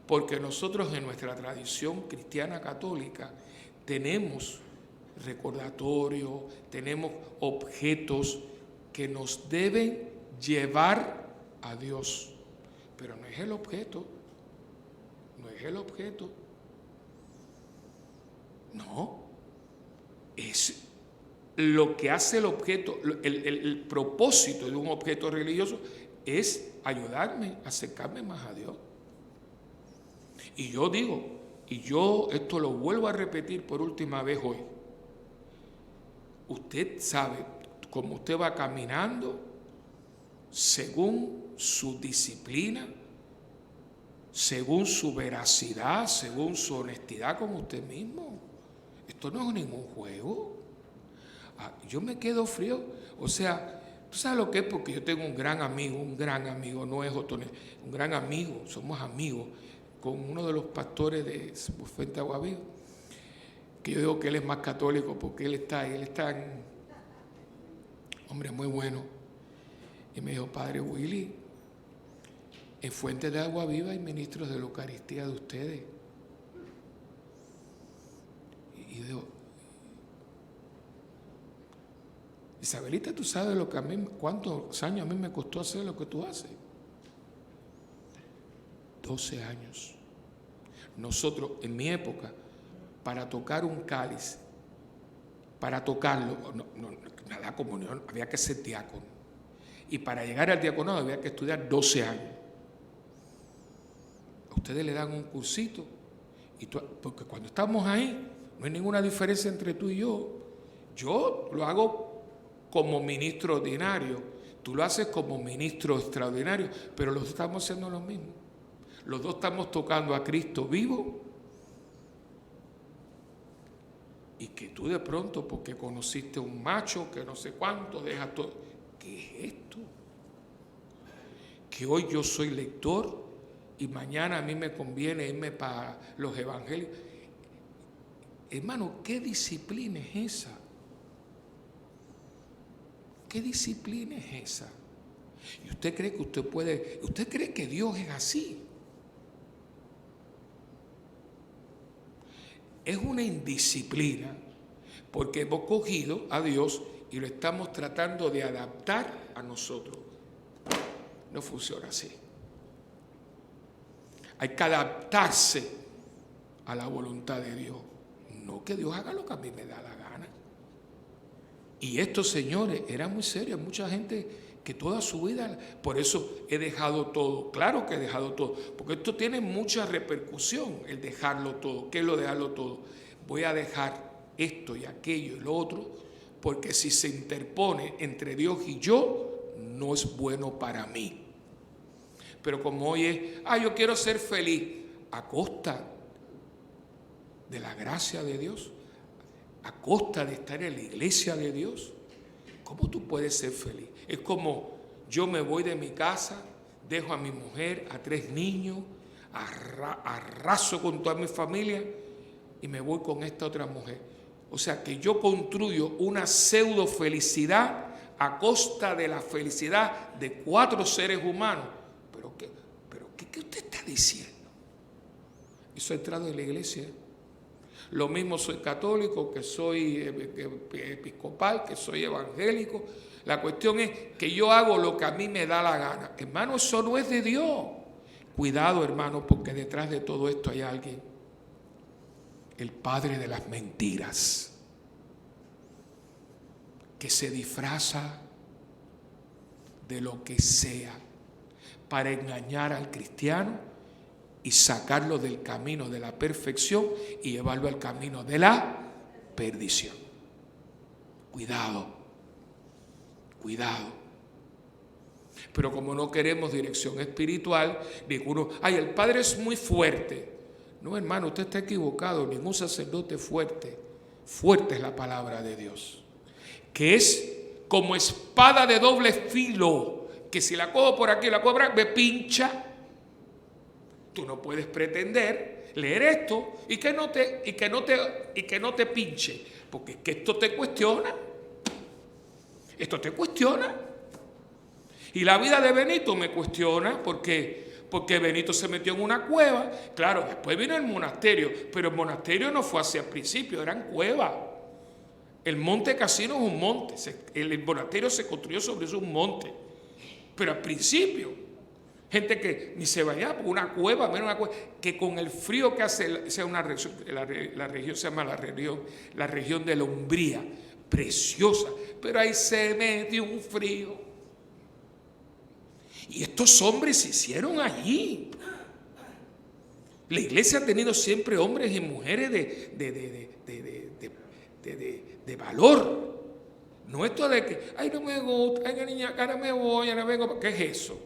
Porque nosotros en nuestra tradición cristiana católica tenemos recordatorios, tenemos objetos que nos deben llevar a Dios. Pero no es el objeto, no es el objeto. No, es lo que hace el objeto, el propósito de un objeto religioso es ayudarme a acercarme más a Dios. Y yo digo, y yo esto lo vuelvo a repetir por última vez hoy, usted sabe cómo usted va caminando según su disciplina, según su veracidad, según su honestidad con usted mismo. Esto no es ningún juego. Yo me quedo frío. O sea, ¿tú sabes lo que es? Porque yo tengo un gran amigo, no es Otonel, un gran amigo, somos amigos, con uno de los pastores de Fuente Agua Viva, que yo digo que él es más católico porque él está hombre muy bueno. Y me dijo, Padre Willy, en Fuente de Agua Viva hay ministros de la Eucaristía de ustedes. Y digo, Isabelita, ¿tú sabes lo que cuántos años a mí me costó hacer lo que tú haces? 12 años. Nosotros, en mi época, para tocar un cáliz, para tocarlo, la comunión, había que ser diácono. Y para llegar al diaconado había que estudiar 12 años. A ustedes le dan un cursito, porque cuando estamos ahí, no hay ninguna diferencia entre tú y yo. Yo lo hago como ministro ordinario. tú lo haces como ministro extraordinario, pero los dos estamos haciendo lo mismo. Los dos estamos tocando a Cristo vivo. Y que tú de pronto, porque conociste un macho que no sé cuánto, dejas todo. ¿Qué es esto? Que hoy yo soy lector y mañana a mí me conviene irme para los evangelios. Hermano, ¿qué disciplina es esa? ¿Qué disciplina es esa? ¿Y usted cree que usted cree que Dios es así? Es una indisciplina porque hemos cogido a Dios y lo estamos tratando de adaptar a nosotros. No funciona así. Hay que adaptarse a la voluntad de Dios. No que Dios haga lo que a mí me da la gana. Y estos señores eran muy serios. Mucha gente que toda su vida, por eso he dejado todo. Claro que he dejado todo, porque esto tiene mucha repercusión, el dejarlo todo. ¿Qué es lo de dejarlo todo? Voy a dejar esto y aquello y lo otro, porque si se interpone entre Dios y yo, no es bueno para mí. Pero como hoy es, yo quiero ser feliz, a costa de la gracia de Dios, a costa de estar en la iglesia de Dios, ¿cómo tú puedes ser feliz? Es como yo me voy de mi casa, dejo a mi mujer, a 3 niños, arraso con toda mi familia y me voy con esta otra mujer. O sea que yo construyo una pseudo felicidad a costa de la felicidad de 4 seres humanos. ¿Pero qué usted está diciendo? Eso ha entrado en la iglesia. Lo mismo soy católico, que soy episcopal, que soy evangélico. La cuestión es que yo hago lo que a mí me da la gana. Hermano, eso no es de Dios. Cuidado, hermano, porque detrás de todo esto hay alguien. El padre de las mentiras. Que se disfraza de lo que sea para engañar al cristiano y sacarlo del camino de la perfección y llevarlo al camino de la perdición. Cuidado, cuidado. Pero como no queremos dirección espiritual, ninguno, el Padre es muy fuerte. No, hermano, usted está equivocado. Ningún sacerdote es fuerte. Fuerte es la palabra de Dios, que es como espada de doble filo, que si la cojo por aquí, la cojo por aquí, me pincha. Tú no puedes pretender leer esto y que no te pinche, porque es que esto te cuestiona. Esto te cuestiona. Y la vida de Benito me cuestiona porque Benito se metió en una cueva. Claro, después vino el monasterio, pero el monasterio no fue así al principio, eran cuevas. El monte Casino es un monte, el monasterio se construyó sobre eso, un monte. Pero al principio, gente que ni se bañaba por una cueva, menos una cueva, que con el frío que hace, sea una región, la región se llama la región de la Umbría, preciosa, pero ahí se metió un frío. Y estos hombres se hicieron allí. La iglesia ha tenido siempre hombres y mujeres de valor. No esto de que, no me gusta, que niña, cara me voy, ahora vengo. ¿Qué es eso?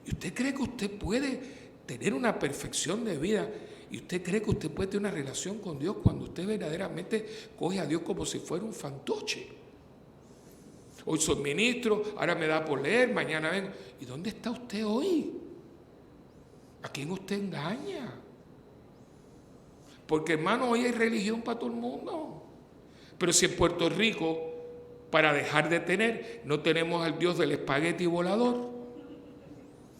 ¿Y usted cree que usted puede tener una perfección de vida? ¿Y usted cree que usted puede tener una relación con Dios cuando usted verdaderamente coge a Dios como si fuera un fantoche? Hoy soy ministro, ahora me da por leer, mañana vengo. ¿Y dónde está usted hoy? ¿A quién usted engaña? Porque, hermano, hoy hay religión para todo el mundo. Pero si en Puerto Rico, para dejar de tener, no tenemos al Dios del espagueti volador.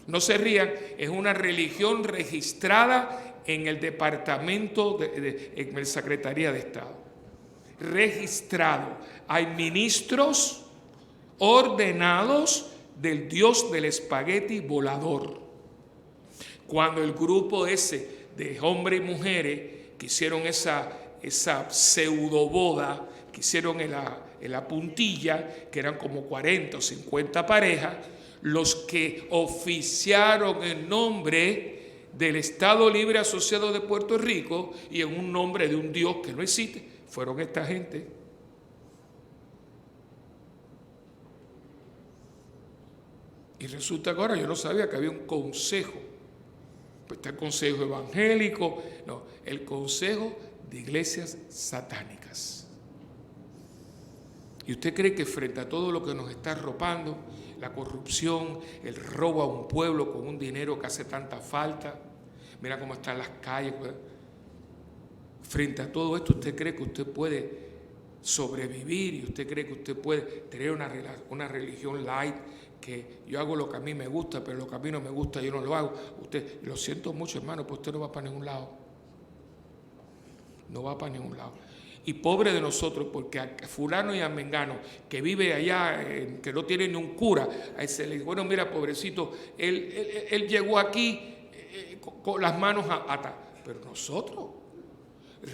No se rían, es una religión registrada en el departamento, en la Secretaría de Estado. Registrado. Hay ministros ordenados del Dios del espagueti volador. Cuando el grupo ese de hombres y mujeres que hicieron esa pseudo boda, que hicieron en la puntilla, que eran como 40 o 50 parejas, los que oficiaron en nombre del Estado Libre Asociado de Puerto Rico y en un nombre de un Dios que no existe, fueron esta gente. Y resulta que ahora yo no sabía que había un consejo. Pues está el consejo evangélico, no, el consejo de iglesias satánicas. ¿Y usted cree que frente a todo lo que nos está arropando, la corrupción, el robo a un pueblo con un dinero que hace tanta falta, mira cómo están las calles, pues, frente a todo esto, ¿usted cree que usted puede sobrevivir y usted cree que usted puede tener una religión light, que yo hago lo que a mí me gusta, pero lo que a mí no me gusta yo no lo hago? Usted, lo siento mucho, hermano, pues usted no va para ningún lado. No va para ningún lado. Y pobre de nosotros, porque a fulano y a mengano, que vive allá, que no tiene ni un cura, a ese le dice, bueno, mira, pobrecito, él llegó aquí con las manos atadas. Pero nosotros,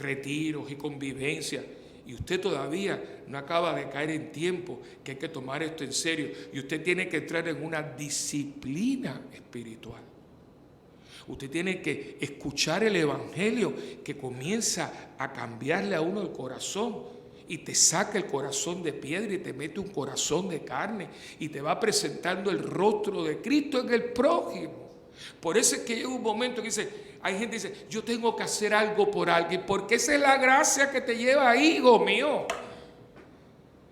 retiros y convivencia, y usted todavía no acaba de caer en tiempo, que hay que tomar esto en serio, y usted tiene que entrar en una disciplina espiritual. Usted tiene que escuchar el evangelio que comienza a cambiarle a uno el corazón y te saca el corazón de piedra y te mete un corazón de carne y te va presentando el rostro de Cristo en el prójimo. Por eso es que llega un momento que hay gente que dice, yo tengo que hacer algo por alguien, porque esa es la gracia que te lleva ahí, hijo mío.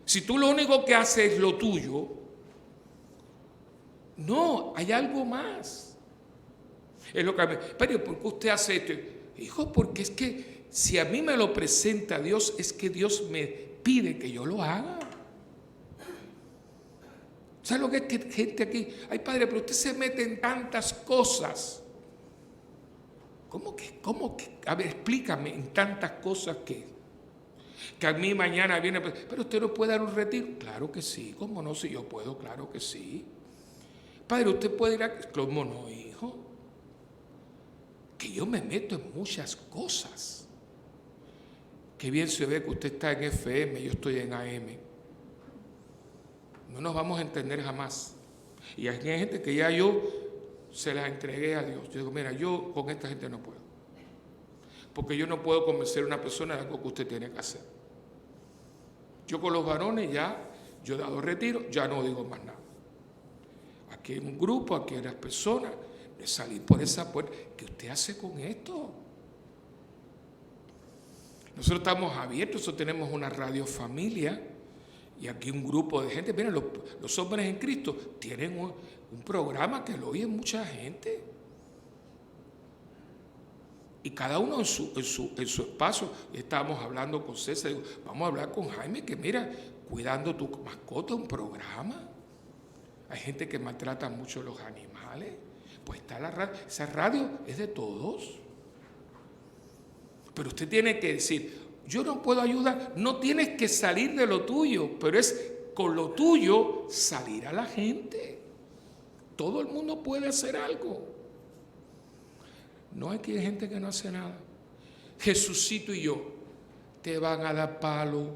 Si tú lo único que haces es lo tuyo, no, hay algo más. Es lo que pero ¿por qué usted hace esto? Hijo, porque es que si a mí me lo presenta Dios, es que Dios me pide que yo lo haga. ¿Sabe lo que es que gente aquí? Ay, padre, pero usted se mete en tantas cosas. ¿Cómo que? A ver, explícame, en tantas cosas que a mí mañana viene, pero usted no puede dar un retiro. Claro que sí, ¿cómo no? Si yo puedo, claro que sí. Padre, usted puede ir a... ¿Cómo no, hijo? Que yo me meto en muchas cosas. Qué bien se ve que usted está en FM, yo estoy en AM. No nos vamos a entender jamás. Y hay gente que ya yo se las entregué a Dios. Yo digo, mira, yo con esta gente no puedo. Porque yo no puedo convencer a una persona de algo que usted tiene que hacer. Yo con los varones ya, yo he dado retiro, ya no digo más nada. Aquí hay un grupo, aquí hay las personas, de salir por esa puerta. ¿Qué usted hace con esto? Nosotros estamos abiertos, nosotros tenemos una radio familia y aquí un grupo de gente. Miren, los hombres en Cristo tienen un programa que lo oye mucha gente. Y cada uno en su espacio. Estábamos hablando con César, digo, vamos a hablar con Jaime, que mira, cuidando tu mascota, un programa. Hay gente que maltrata mucho a los animales. Pues está la radio, esa radio es de todos. Pero usted tiene que decir, yo no puedo ayudar, no tienes que salir de lo tuyo, pero es con lo tuyo salir a la gente. Todo el mundo puede hacer algo. No, aquí hay gente que no hace nada. Jesucito y yo te van a dar palo,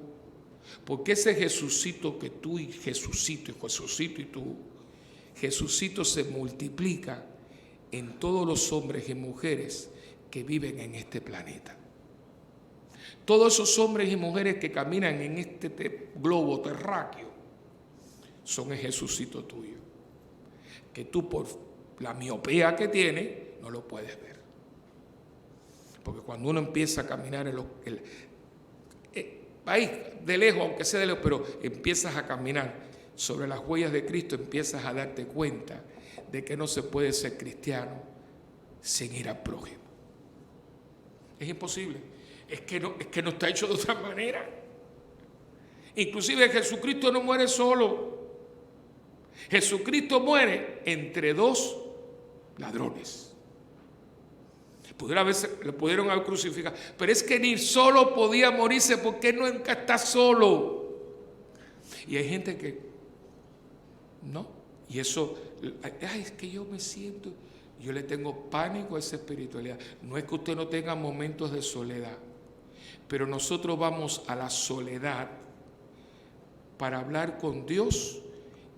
porque ese Jesucito que tú y Jesucito y tú, Jesucito se multiplica en todos los hombres y mujeres que viven en este planeta. Todos esos hombres y mujeres que caminan en este globo terráqueo son el Jesucito tuyo, que tú por la miopía que tienes no lo puedes ver. Porque cuando uno empieza a caminar ahí de lejos, aunque sea de lejos, pero empiezas a caminar sobre las huellas de Cristo, empiezas a darte cuenta de que no se puede ser cristiano sin ir al prójimo. Es imposible. Es que no está hecho de otra manera. Inclusive Jesucristo no muere solo. Jesucristo muere entre dos ladrones. Lo pudieron haber crucificado, pero es que ni solo podía morirse porque él nunca está solo. Y hay gente que no, y eso, ay, es que yo me siento, yo le tengo pánico a esa espiritualidad. No es que usted no tenga momentos de soledad, pero nosotros vamos a la soledad para hablar con Dios,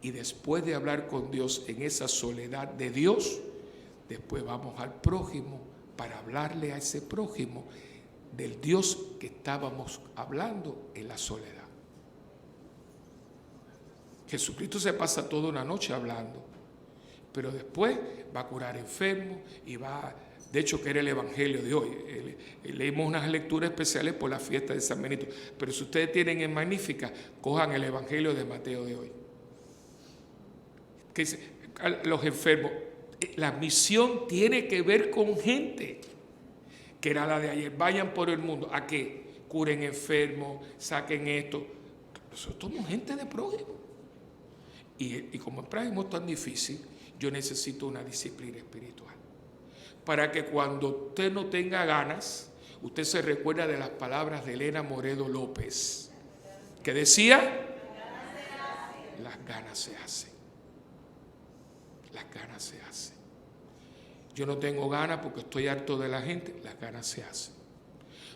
y después de hablar con Dios en esa soledad de Dios, después vamos al prójimo para hablarle a ese prójimo del Dios que estábamos hablando en la soledad. Jesucristo se pasa toda una noche hablando. pero después va a curar enfermos y va, de hecho que era el evangelio de hoy. Leímos unas lecturas especiales por la fiesta de San Benito, pero si ustedes tienen en Magnífica, cojan el evangelio de Mateo de hoy. Que dice, a los enfermos, la misión tiene que ver con gente, que era la de ayer. Vayan por el mundo, ¿a qué? Curen enfermos, saquen esto. Nosotros somos gente de prójimo. Y como el prójimo es tan difícil, yo necesito una disciplina espiritual. Para que cuando usted no tenga ganas, usted se recuerda de las palabras de Elena Moredo López, que decía, las ganas se hacen. Las ganas se hacen. Yo no tengo ganas porque estoy harto de la gente, las ganas se hacen.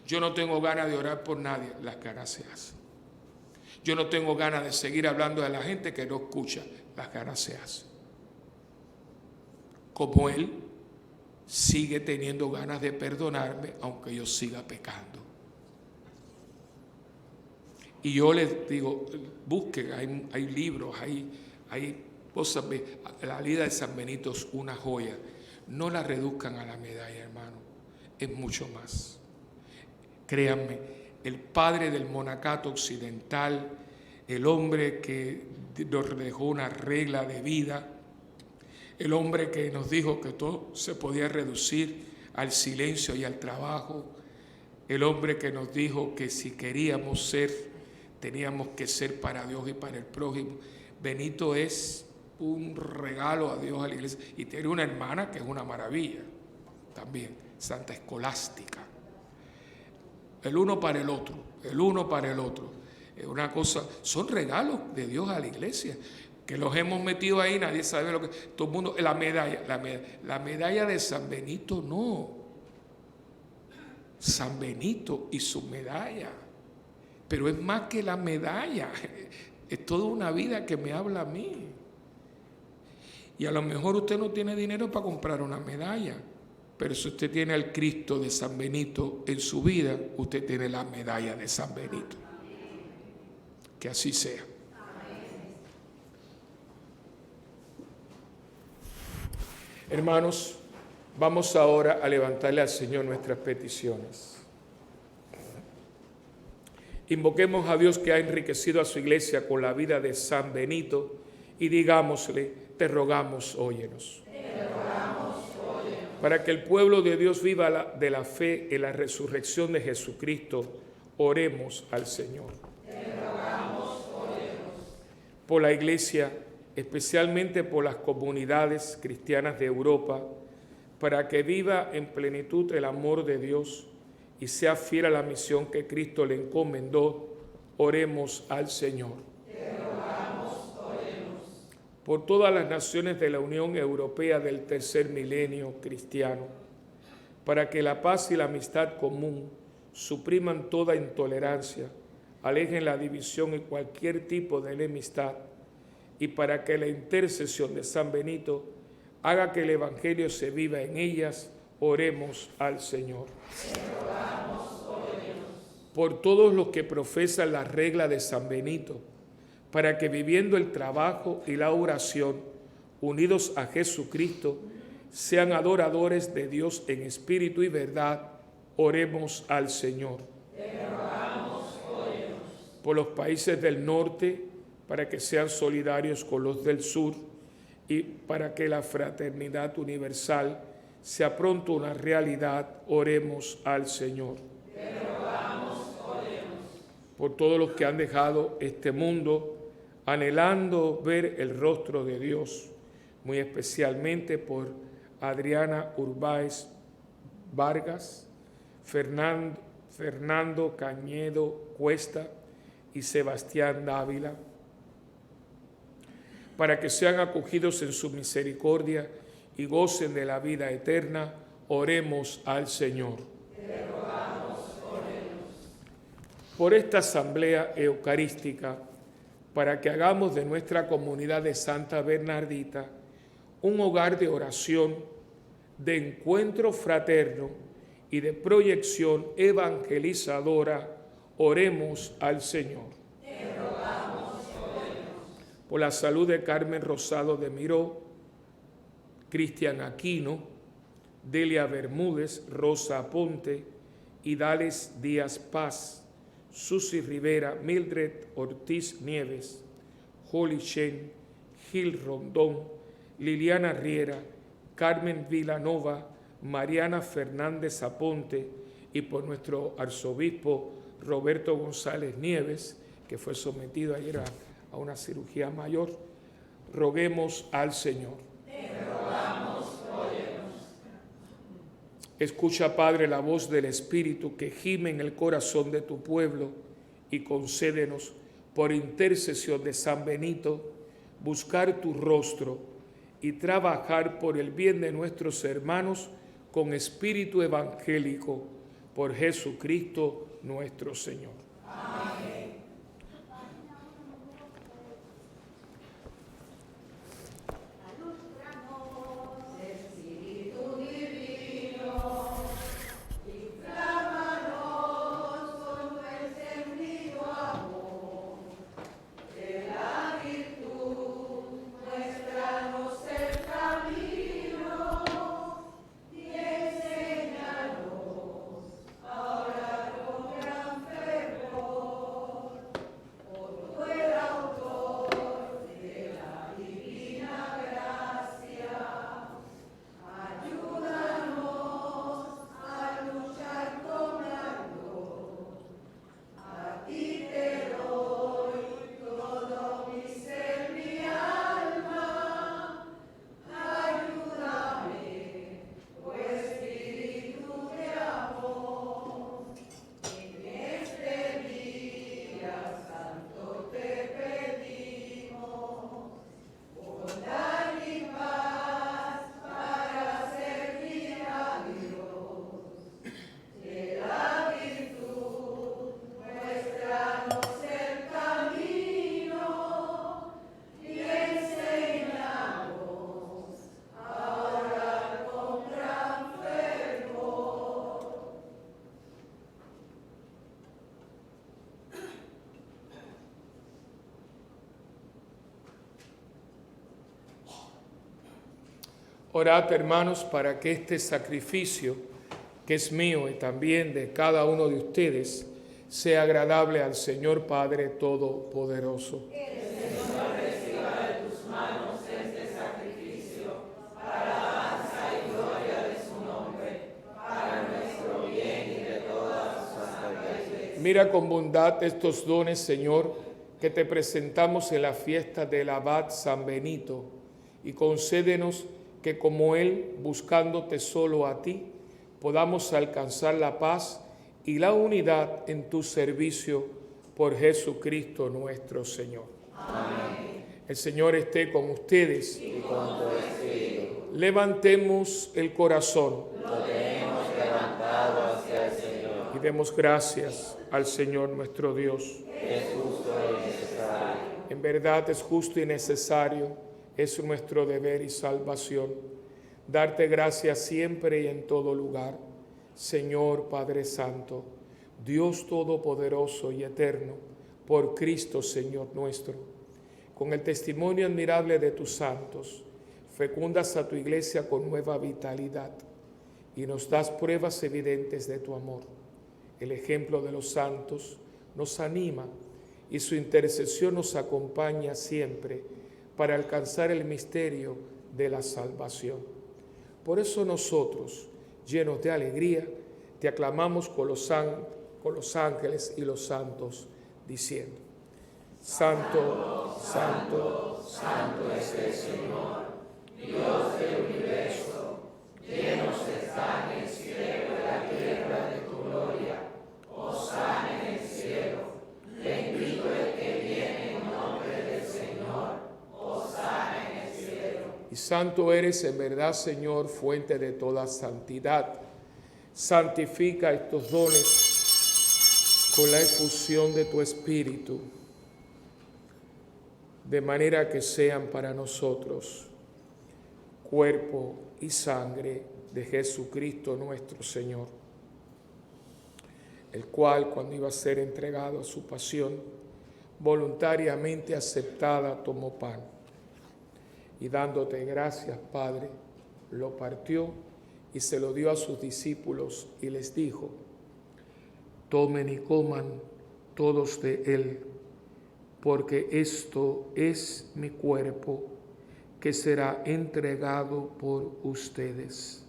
Yo no tengo ganas de orar por nadie, las ganas se hacen. Yo no tengo ganas de seguir hablando de la gente que no escucha, las ganas se hacen. Como él sigue teniendo ganas de perdonarme, aunque yo siga pecando. Y yo les digo, busquen, hay libros, hay cosas. La vida de San Benito es una joya. No la reduzcan a la medalla, hermano. Es mucho más. Créanme. El padre del monacato occidental, el hombre que nos dejó una regla de vida, el hombre que nos dijo que todo se podía reducir al silencio y al trabajo, el hombre que nos dijo que si queríamos ser, teníamos que ser para Dios y para el prójimo. Benito es un regalo a Dios, a la iglesia, y tiene una hermana que es una maravilla también, Santa Escolástica. El uno para el otro, el uno para el otro. Es una cosa, son regalos de Dios a la iglesia, que los hemos metido ahí, nadie sabe lo que... Todo el mundo, la medalla de San Benito no. San Benito y su medalla. Pero es más que la medalla, es toda una vida que me habla a mí. Y a lo mejor usted no tiene dinero para comprar una medalla, pero si usted tiene al Cristo de San Benito en su vida, usted tiene la medalla de San Benito. Que así sea. Hermanos, vamos ahora a levantarle al Señor nuestras peticiones. Invoquemos a Dios que ha enriquecido a su iglesia con la vida de San Benito y digámosle, te rogamos, óyenos. Para que el pueblo de Dios viva de la fe en la resurrección de Jesucristo, oremos al Señor. Por la iglesia, especialmente por las comunidades cristianas de Europa, para que viva en plenitud el amor de Dios y sea fiel a la misión que Cristo le encomendó, oremos al Señor. Por todas las naciones de la Unión Europea del tercer milenio cristiano, para que la paz y la amistad común supriman toda intolerancia, alejen la división y cualquier tipo de enemistad, y para que la intercesión de San Benito haga que el Evangelio se viva en ellas, oremos al Señor. Por todos los que profesan la regla de San Benito, para que viviendo el trabajo y la oración, unidos a Jesucristo, sean adoradores de Dios en espíritu y verdad, oremos al Señor. Por los países del norte, para que sean solidarios con los del sur y para que la fraternidad universal sea pronto una realidad, oremos al Señor. Por todos los que han dejado este mundo, anhelando ver el rostro de Dios, muy especialmente por Adriana Urbáez Vargas, Fernando Cañedo Cuesta y Sebastián Dávila, para que sean acogidos en su misericordia y gocen de la vida eterna, oremos al Señor. Por esta asamblea eucarística, para que hagamos de nuestra comunidad de Santa Bernardita un hogar de oración, de encuentro fraterno y de proyección evangelizadora, oremos al Señor. Por la salud de Carmen Rosado de Miró, Cristian Aquino, Delia Bermúdez, Rosa Aponte, Idales Díaz Paz, Susi Rivera, Mildred Ortiz Nieves, Holly Shen, Gil Rondón, Liliana Riera, Carmen Villanova, Mariana Fernández Aponte, y por nuestro arzobispo Roberto González Nieves, que fue sometido ayer a una cirugía mayor. Roguemos al Señor. Te rogamos, óyenos. Escucha, Padre, la voz del Espíritu que gime en el corazón de tu pueblo y concédenos, por intercesión de San Benito, buscar tu rostro y trabajar por el bien de nuestros hermanos con espíritu evangélico, por Jesucristo nuestro Señor. Amén. Orad, hermanos, para que este sacrificio, que es mío y también de cada uno de ustedes, sea agradable al Señor Padre Todopoderoso. Que el Señor reciba de tus manos este sacrificio para alabanza y gloria de su nombre, para nuestro bien y de toda su santa iglesia. Mira con bondad estos dones, Señor, que te presentamos en la fiesta del abad San Benito, y concédenos que como él, buscándote solo a ti, podamos alcanzar la paz y la unidad en tu servicio por Jesucristo nuestro Señor. Amén. El Señor esté con ustedes. Y con tu espíritu. Levantemos el corazón. Lo tenemos levantado hacia el Señor. Y demos gracias al Señor nuestro Dios. Es justo y necesario. En verdad es justo y necesario, es nuestro deber y salvación, darte gracias siempre y en todo lugar, Señor Padre Santo, Dios Todopoderoso y Eterno, por Cristo Señor nuestro. Con el testimonio admirable de tus santos, fecundas a tu iglesia con nueva vitalidad y nos das pruebas evidentes de tu amor. El ejemplo de los santos nos anima y su intercesión nos acompaña siempre para alcanzar el misterio de la salvación. Por eso nosotros, llenos de alegría, te aclamamos con los ángeles y los santos, diciendo: Santo, Santo, Santo es el Señor, Dios del universo, llenos están el cielo y la tierra de tu gloria. Hosana en el cielo, bendito el que viene en nombre del Señor. Hosana en el cielo. Y santo eres en verdad, Señor, fuente de toda santidad. Santifica estos dones con la efusión de tu Espíritu, de manera que sean para nosotros cuerpo y sangre de Jesucristo nuestro Señor, el cual, cuando iba a ser entregado a su pasión, voluntariamente aceptada, tomó pan, y dándote gracias, Padre, lo partió y se lo dio a sus discípulos y les dijo: tomen y coman todos de él, porque esto es mi cuerpo que será entregado por ustedes.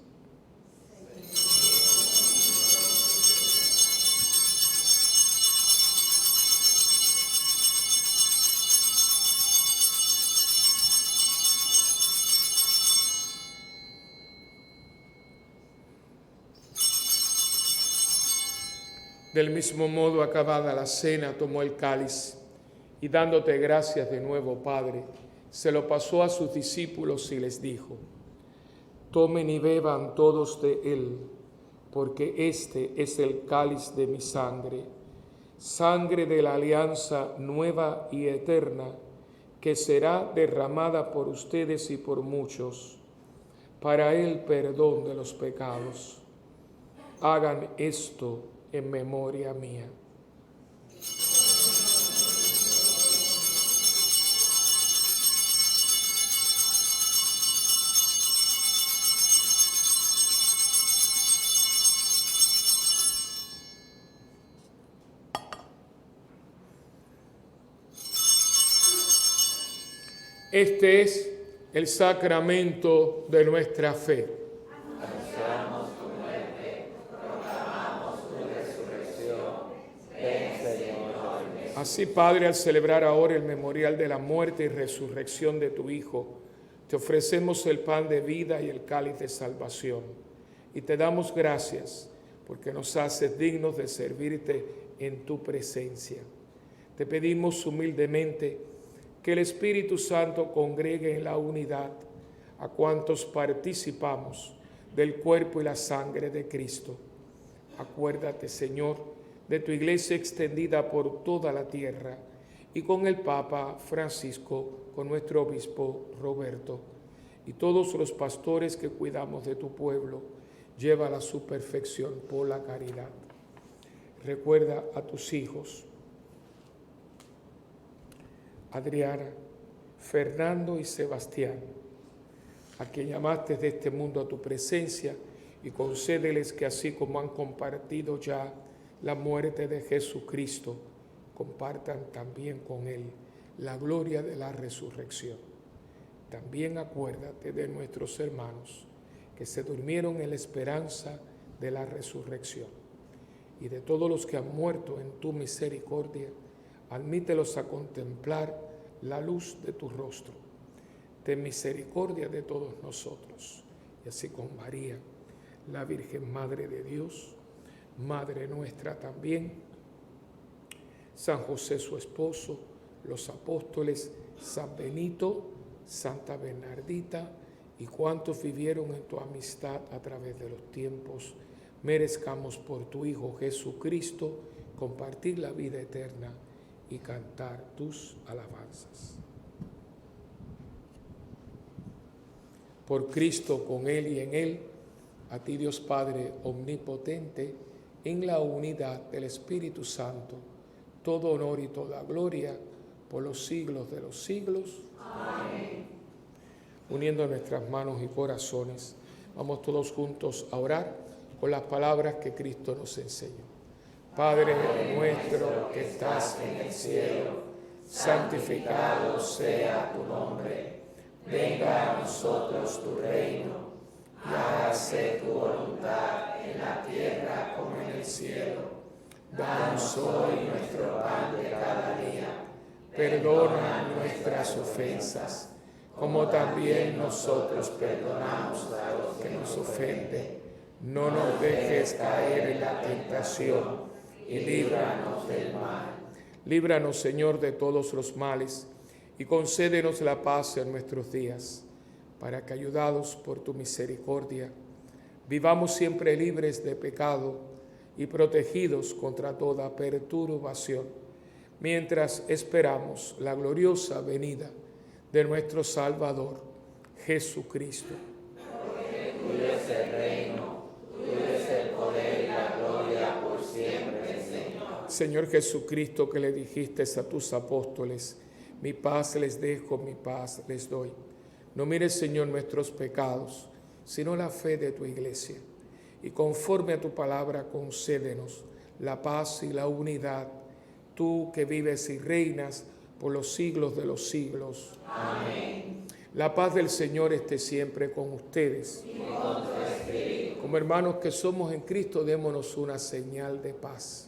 Del mismo modo, acabada la cena, tomó el cáliz y dándote gracias de nuevo, Padre, se lo pasó a sus discípulos y les dijo: tomen y beban todos de él, porque este es el cáliz de mi sangre, sangre de la alianza nueva y eterna, que será derramada por ustedes y por muchos, para el perdón de los pecados. Hagan esto en memoria mía. Este es el sacramento de nuestra fe. Anunciamos tu muerte, proclamamos tu resurrección. Ven, Señor. Así, Padre, al celebrar ahora el memorial de la muerte y resurrección de tu Hijo, te ofrecemos el pan de vida y el cáliz de salvación. Y te damos gracias porque nos haces dignos de servirte en tu presencia. Te pedimos humildemente que el Espíritu Santo congregue en la unidad a cuantos participamos del cuerpo y la sangre de Cristo. Acuérdate, Señor, de tu iglesia extendida por toda la tierra y con el Papa Francisco, con nuestro obispo Roberto y todos los pastores que cuidamos de tu pueblo. Llévala a su perfección por la caridad. Recuerda a tus hijos Adriana, Fernando y Sebastián, a quien llamaste de este mundo a tu presencia, y concédeles que así como han compartido ya la muerte de Jesucristo, compartan también con Él la gloria de la resurrección. También acuérdate de nuestros hermanos que se durmieron en la esperanza de la resurrección, y de todos los que han muerto en tu misericordia, admítelos a contemplar la luz de tu rostro. Ten misericordia de todos nosotros, y así con María, la Virgen Madre de Dios, Madre nuestra también, San José su esposo, los apóstoles, San Benito, Santa Bernardita y cuantos vivieron en tu amistad a través de los tiempos, merezcamos por tu Hijo Jesucristo compartir la vida eterna y cantar tus alabanzas. Por Cristo, con Él y en Él, a ti Dios Padre omnipotente, en la unidad del Espíritu Santo, todo honor y toda gloria por los siglos de los siglos. Amén. Uniendo nuestras manos y corazones, vamos todos juntos a orar con las palabras que Cristo nos enseñó. Padre nuestro que estás en el cielo, santificado sea tu nombre. Venga a nosotros tu reino, y hágase tu voluntad en la tierra como en el cielo. Danos hoy nuestro pan de cada día. Perdona nuestras ofensas, como también nosotros perdonamos a los que nos ofenden. No nos dejes caer en la tentación y líbranos del mal. Líbranos, Señor, de todos los males y concédenos la paz en nuestros días, para que, ayudados por tu misericordia, vivamos siempre libres de pecado y protegidos contra toda perturbación, mientras esperamos la gloriosa venida de nuestro Salvador, Jesucristo. Porque tuyo es el reino, tuyo es el poder y la gloria por siempre, Señor. Señor Jesucristo, que le dijiste a tus apóstoles: mi paz les dejo, mi paz les doy. No mires, Señor, nuestros pecados, sino la fe de tu iglesia. Y conforme a tu palabra, concédenos la paz y la unidad, tú que vives y reinas por los siglos de los siglos. Amén. La paz del Señor esté siempre con ustedes. Y con tu espíritu. Como hermanos que somos en Cristo, démonos una señal de paz.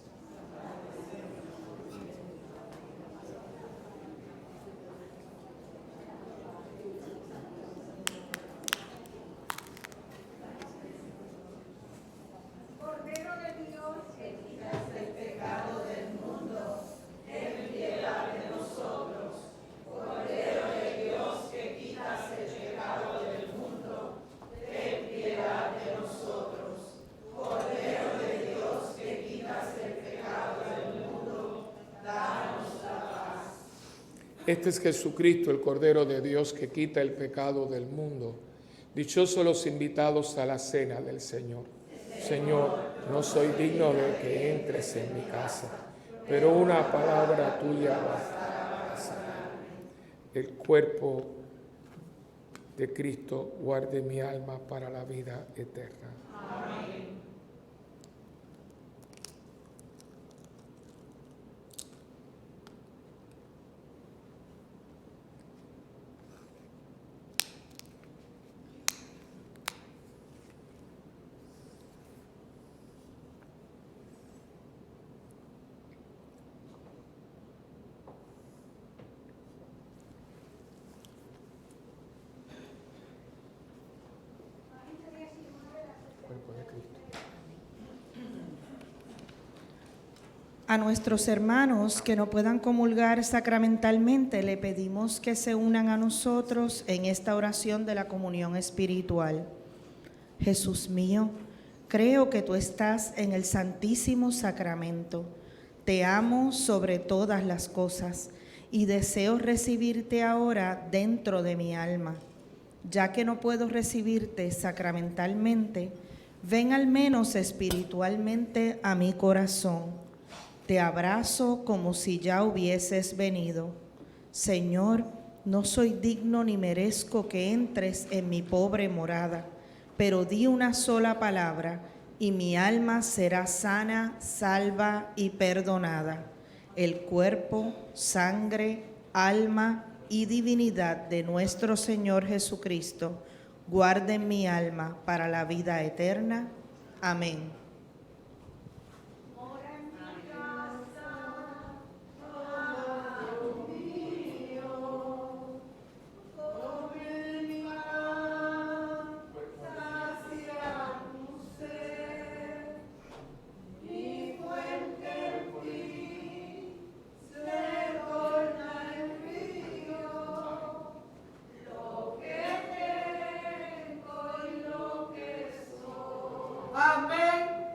Este es Jesucristo, el Cordero de Dios, que quita el pecado del mundo. Dichosos los invitados a la cena del Señor. Señor, no soy digno de que entres en mi casa, pero una palabra tuya bastará para sanar. El cuerpo de Cristo guarde mi alma para la vida eterna. Amén. Cuerpo de Cristo. A nuestros hermanos que no puedan comulgar sacramentalmente, le pedimos que se unan a nosotros en esta oración de la comunión espiritual. Jesús mío, creo que tú estás en el Santísimo Sacramento. Te amo sobre todas las cosas y deseo recibirte ahora dentro de mi alma. Ya que no puedo recibirte sacramentalmente, ven al menos espiritualmente a mi corazón. Te abrazo como si ya hubieses venido. Señor, no soy digno ni merezco que entres en mi pobre morada, pero di una sola palabra y mi alma será sana, salva y perdonada. El cuerpo, sangre, alma y divinidad de nuestro Señor Jesucristo guarden mi alma para la vida eterna. Amén. Amén.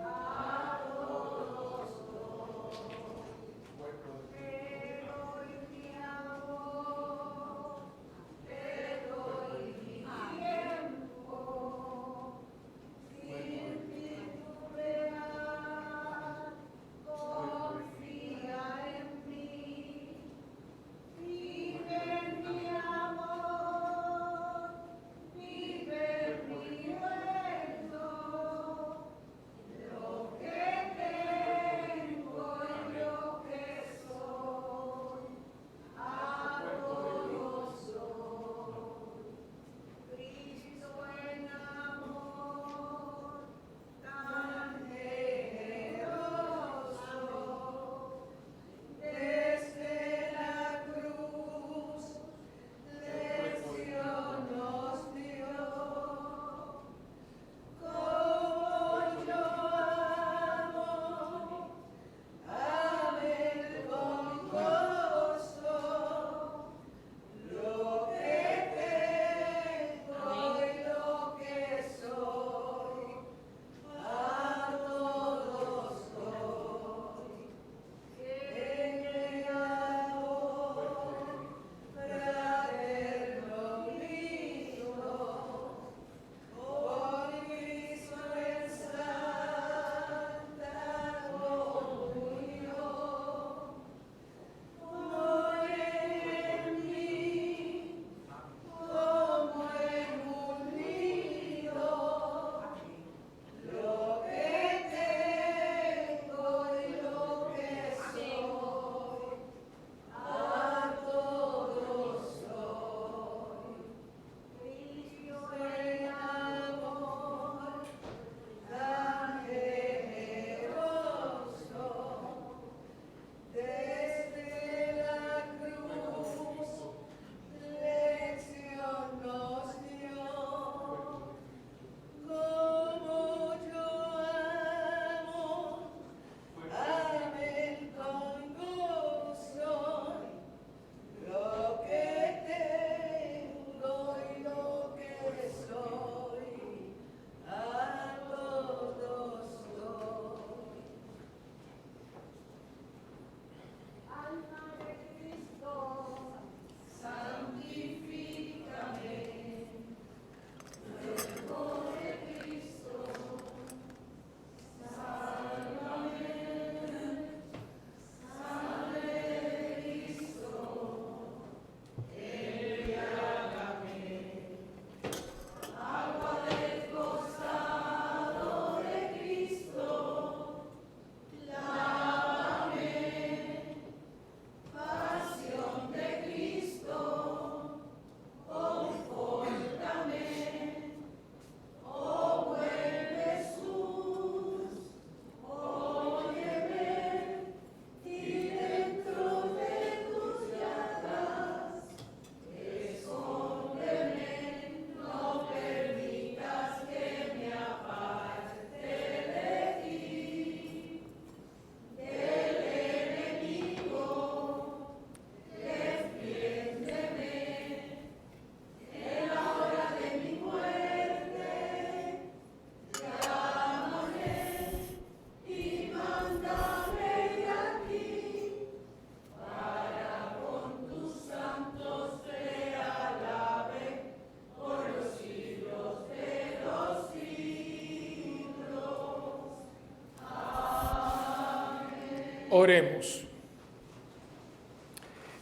Oremos.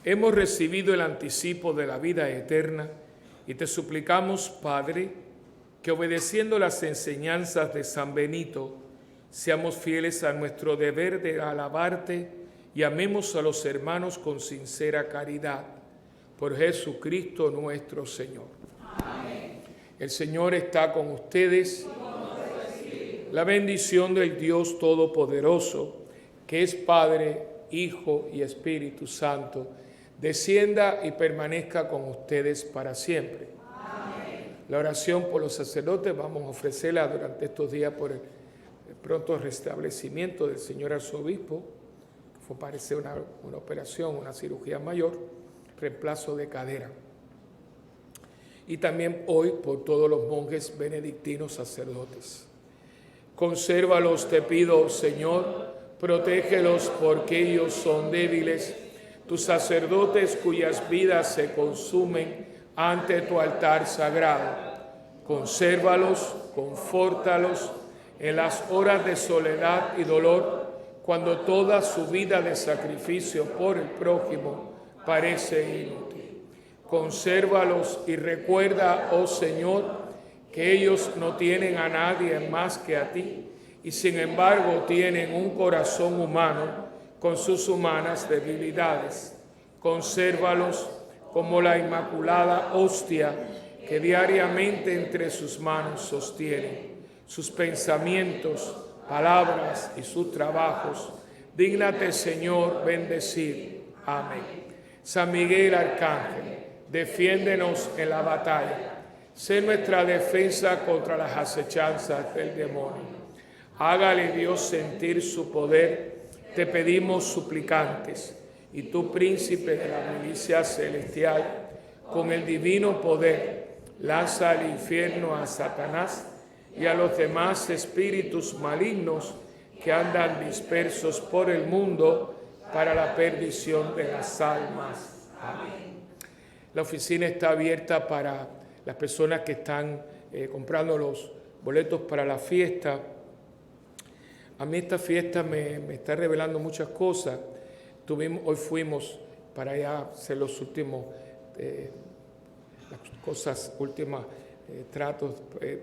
Hemos recibido el anticipo de la vida eterna y te suplicamos, Padre, que obedeciendo las enseñanzas de San Benito, seamos fieles a nuestro deber de alabarte y amemos a los hermanos con sincera caridad. Por Jesucristo nuestro Señor. Amén. El Señor está con ustedes. La bendición del Dios Todopoderoso, que es Padre, Hijo y Espíritu Santo, descienda y permanezca con ustedes para siempre. Amén. La oración por los sacerdotes vamos a ofrecerla durante estos días por el pronto restablecimiento del señor arzobispo, que fue parece una operación, una cirugía mayor, reemplazo de cadera. Y también hoy por todos los monjes benedictinos sacerdotes. Consérvalos, te pido, Señor, protégelos porque ellos son débiles, tus sacerdotes cuyas vidas se consumen ante tu altar sagrado. Consérvalos, confórtalos en las horas de soledad y dolor, cuando toda su vida de sacrificio por el prójimo parece inútil. Consérvalos y recuerda, oh Señor, que ellos no tienen a nadie más que a ti, y sin embargo tienen un corazón humano con sus humanas debilidades. Consérvalos como la inmaculada hostia que diariamente entre sus manos sostienen. Sus pensamientos, palabras y sus trabajos, dígnate, Señor, bendecir. Amén. San Miguel Arcángel, defiéndenos en la batalla. Sé nuestra defensa contra las acechanzas del demonio. Hágale Dios sentir su poder, te pedimos suplicantes. Y tú, príncipe de la milicia celestial, con el divino poder, lanza al infierno a Satanás y a los demás espíritus malignos que andan dispersos por el mundo para la perdición de las almas. Amén. La oficina está abierta para las personas que están comprando los boletos para la fiesta. A mí esta fiesta me está revelando muchas cosas. Hoy fuimos para allá hacer los últimos, las cosas últimas, tratos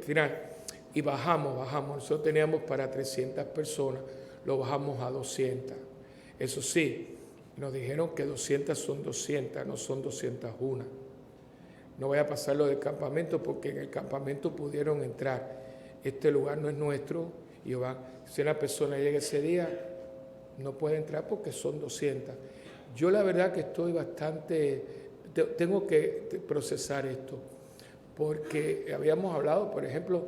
final. Y bajamos. Nosotros teníamos para 300 personas, lo bajamos a 200. Eso sí, nos dijeron que 200 son 200, no son 201. No voy a pasar lo del campamento porque en el campamento pudieron entrar. Este lugar no es nuestro y si una persona llega ese día, no puede entrar porque son 200. Yo la verdad que estoy tengo que procesar esto, porque habíamos hablado, por ejemplo,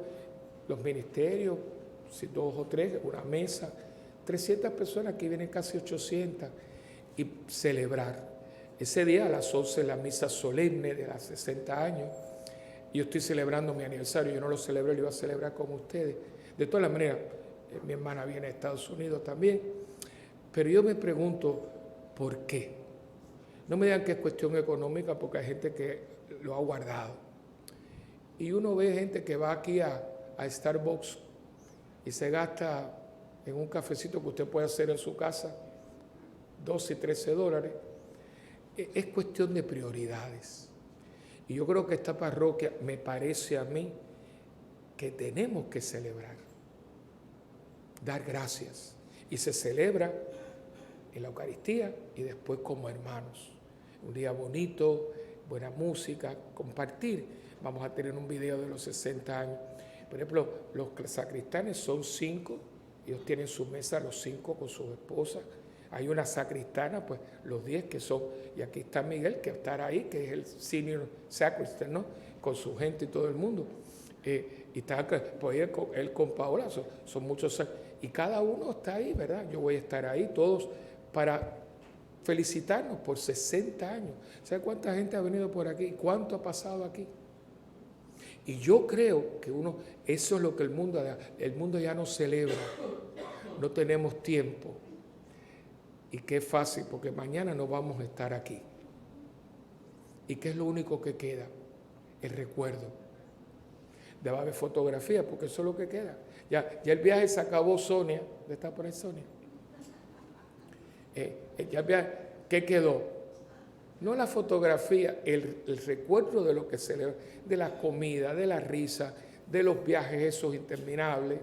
los ministerios, si 2 o 3, una mesa, 300 personas, aquí vienen casi 800, y celebrar. Ese día a las 11 la misa solemne de los 60 años, y yo estoy celebrando mi aniversario, yo no lo celebro, lo iba a celebrar con ustedes. De todas las maneras, mi hermana viene de Estados Unidos también, pero yo me pregunto, ¿por qué? No me digan que es cuestión económica, porque hay gente que lo ha guardado. Y uno ve gente que va aquí a Starbucks y se gasta en un cafecito que usted puede hacer en su casa $12 y $13. Es cuestión de prioridades. Y yo creo que esta parroquia, me parece a mí, que tenemos que celebrar, dar gracias. Y se celebra en la Eucaristía y después como hermanos. Un día bonito, buena música, compartir. Vamos a tener un video de los 60 años. Por ejemplo, los sacristanes son 5, ellos tienen su mesa los 5 con sus esposas. Hay una sacristana, pues los 10 que son, y aquí está Miguel, que estará ahí, que es el senior sacristan, ¿no? Con su gente y todo el mundo. Y está pues, él con Paola, son muchos, y cada uno está ahí, ¿verdad? Yo voy a estar ahí, todos, para felicitarnos por 60 años. ¿Sabe cuánta gente ha venido por aquí? ¿Cuánto ha pasado aquí? Y yo creo que eso es lo que el mundo ya no celebra. No tenemos tiempo. Y qué fácil, porque mañana no vamos a estar aquí. ¿Y qué es lo único que queda? El recuerdo. Debe haber fotografía, porque eso es lo que queda. Ya el viaje se acabó, Sonia. ¿Dónde está por ahí, Sonia? ¿Qué quedó? No la fotografía, el recuerdo de lo que celebra, de la comida, de la risa, de los viajes esos interminables.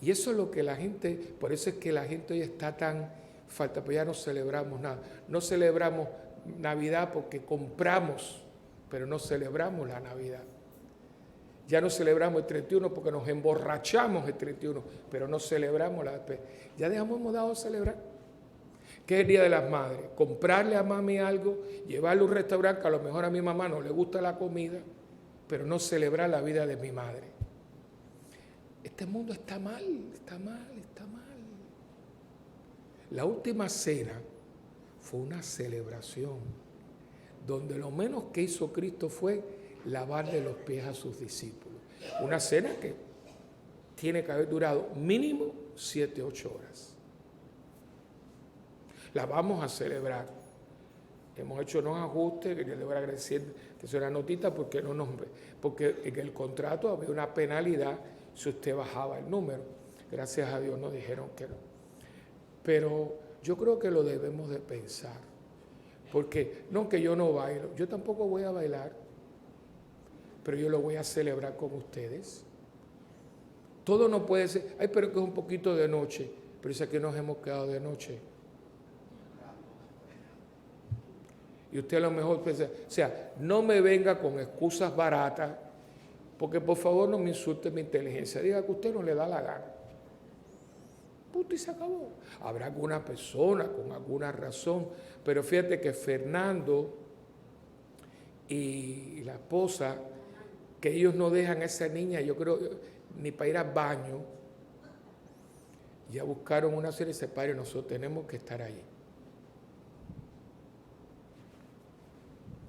Y eso es lo que la gente, por eso es que la gente hoy está tan falta, pues ya no celebramos nada. No celebramos Navidad porque compramos, pero no celebramos la Navidad. Ya no celebramos el 31 porque nos emborrachamos el 31, pero no celebramos la despedida. Ya hemos dado a celebrar. ¿Qué es el Día de las Madres? Comprarle a mami algo, llevarle a un restaurante que a lo mejor a mi mamá no le gusta la comida, pero no celebrar la vida de mi madre. Este mundo está mal, está mal, está mal. La última cena fue una celebración donde lo menos que hizo Cristo fue lavarle los pies a sus discípulos. Una cena que tiene que haber durado mínimo 7, 8 horas. La vamos a celebrar. Hemos hecho unos ajustes, que yo le voy a agradecer que es una notita porque en el contrato había una penalidad si usted bajaba el número. Gracias a Dios nos dijeron que no. Pero yo creo que lo debemos de pensar. Porque no que yo no bailo, yo tampoco voy a bailar, pero yo lo voy a celebrar con ustedes. Todo no puede ser, ay, pero que es un poquito de noche, pero es que nos hemos quedado de noche. Y usted a lo mejor piensa, o sea, no me venga con excusas baratas, porque por favor no me insulte mi inteligencia, diga que usted no le da la gana. Punto y se acabó. Habrá alguna persona con alguna razón, pero fíjate que Fernando y la esposa, que ellos no dejan a esa niña, yo creo, ni para ir al baño, ya buscaron una serie de padres, nosotros tenemos que estar ahí.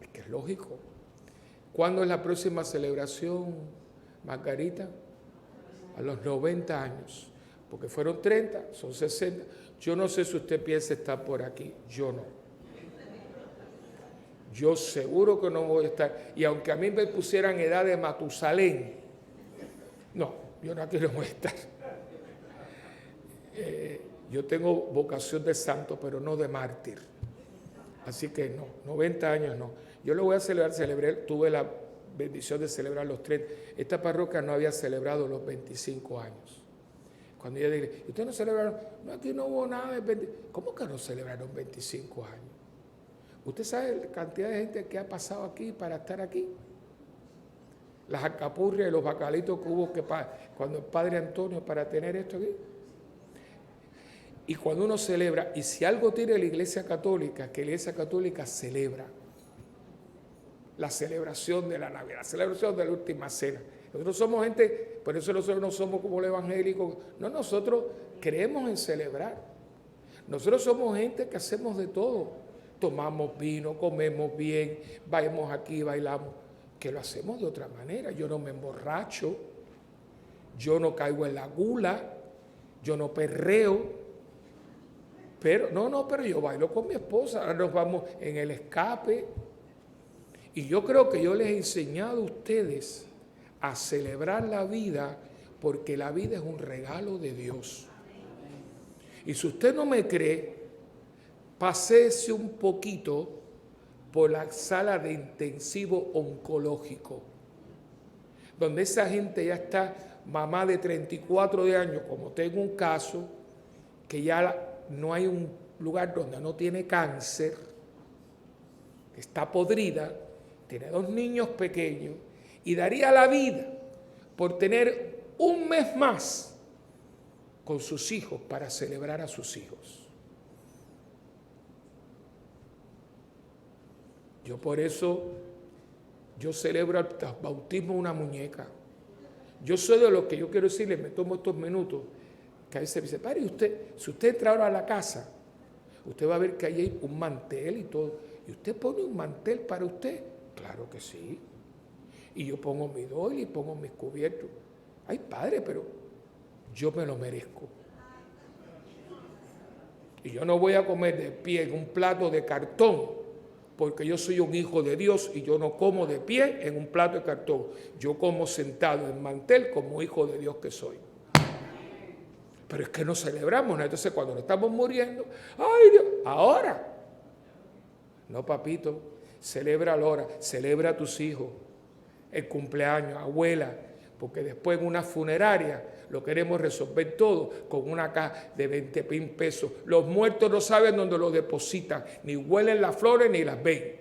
Es que es lógico. ¿Cuándo es la próxima celebración, Margarita? A los 90 años. Porque fueron 30, son 60. Yo no sé si usted piensa estar por aquí, yo no. Yo seguro que no voy a estar. Y aunque a mí me pusieran edad de Matusalén, no, yo no quiero estar. Yo tengo vocación de santo, pero no de mártir. Así que no, 90 años no. Yo lo voy a celebrar, tuve la bendición de celebrar los 30. Esta parroquia no había celebrado los 25 años. Cuando ella dice, ¿ustedes no celebraron? No, aquí no hubo nada de 20. ¿Cómo que no celebraron 25 años? ¿Usted sabe la cantidad de gente que ha pasado aquí para estar aquí? Las alcapurrias y los bacalitos que hubo cuando el Padre Antonio para tener esto aquí. Y cuando uno celebra, y si algo tiene la Iglesia Católica, que la Iglesia Católica celebra la celebración de la Navidad, la celebración de la última cena. Nosotros somos gente, por eso nosotros no somos como los evangélicos, no, nosotros creemos en celebrar. Nosotros somos gente que hacemos de todo. Tomamos vino, comemos bien, vamos aquí, bailamos, que lo hacemos de otra manera. Yo no me emborracho, yo no caigo en la gula, yo no perreo, pero pero yo bailo con mi esposa, ahora nos vamos en el escape. Y yo creo que yo les he enseñado a ustedes a celebrar la vida, porque la vida es un regalo de Dios. Y si usted no me cree, paséese un poquito por la sala de intensivo oncológico, donde esa gente ya está, mamá de 34 de años, como tengo un caso, que ya no hay un lugar donde no tiene cáncer, está podrida, tiene 2 niños pequeños, y daría la vida por tener un mes más con sus hijos para celebrar a sus hijos. Yo por eso, yo celebro el bautismo de una muñeca. Yo soy de los que yo quiero decirle, me tomo estos minutos, que a veces me dice, padre, si usted entra ahora a la casa, usted va a ver que ahí hay un mantel y todo, y usted pone un mantel para usted. Claro que sí. Y yo pongo mi doble y pongo mis cubiertos. Ay, padre, pero yo me lo merezco. Y yo no voy a comer de pie en un plato de cartón, porque yo soy un hijo de Dios y yo no como de pie en un plato de cartón. Yo como sentado en mantel como hijo de Dios que soy. Pero es que no celebramos, ¿no? Entonces cuando nos estamos muriendo, ¡ay Dios! Ahora. No, papito, celebra la hora, celebra a tus hijos, el cumpleaños, abuela, porque después en una funeraria lo queremos resolver todo con una caja de 20 pesos. Los muertos no saben dónde los depositan, ni huelen las flores ni las ven.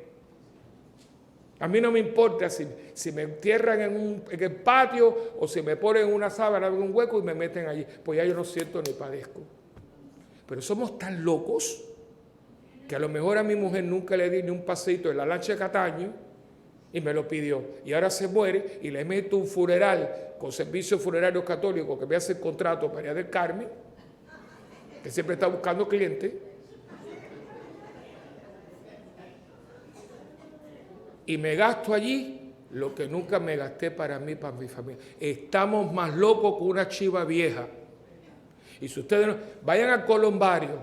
A mí no me importa si me entierran en el patio o si me ponen una sábana en un hueco y me meten allí, pues ya yo no siento ni padezco. Pero somos tan locos que a lo mejor a mi mujer nunca le di ni un paseíto en la lancha de Cataño y me lo pidió. Y ahora se muere y le meto un funeral con servicios funerarios católicos que me hace el contrato para María del Carmen, que siempre está buscando clientes. Y me gasto allí lo que nunca me gasté para mí, para mi familia. Estamos más locos que una chiva vieja. Y si ustedes no, vayan al Colombario,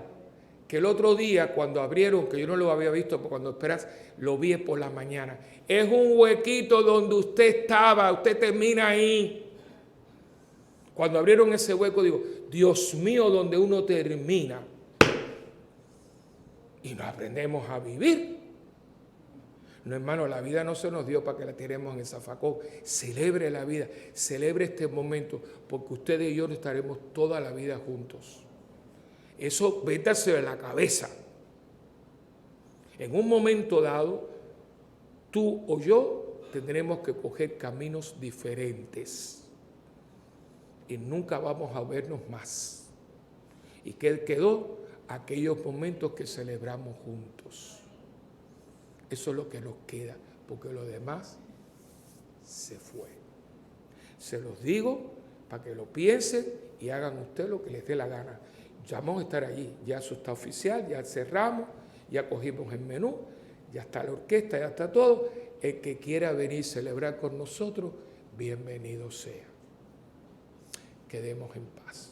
que el otro día cuando abrieron, que yo no lo había visto, porque cuando esperas, lo vi por la mañana. Es un huequito donde usted estaba, usted termina ahí. Cuando abrieron ese hueco, digo, Dios mío, donde uno termina. Y nos aprendemos a vivir. No, hermano, la vida no se nos dio para que la tiremos en el zafacón. Celebre la vida, celebre este momento, porque ustedes y yo estaremos toda la vida juntos. Eso vétaselo en la cabeza. En un momento dado, tú o yo tendremos que coger caminos diferentes. Y nunca vamos a vernos más. ¿Y qué quedó? Aquellos momentos que celebramos juntos. Eso es lo que nos queda, porque lo demás se fue. Se los digo para que lo piensen y hagan ustedes lo que les dé la gana. Ya vamos a estar allí, ya eso está oficial, ya cerramos, ya cogimos el menú, ya está la orquesta, ya está todo. El que quiera venir a celebrar con nosotros, bienvenido sea. Quedemos en paz.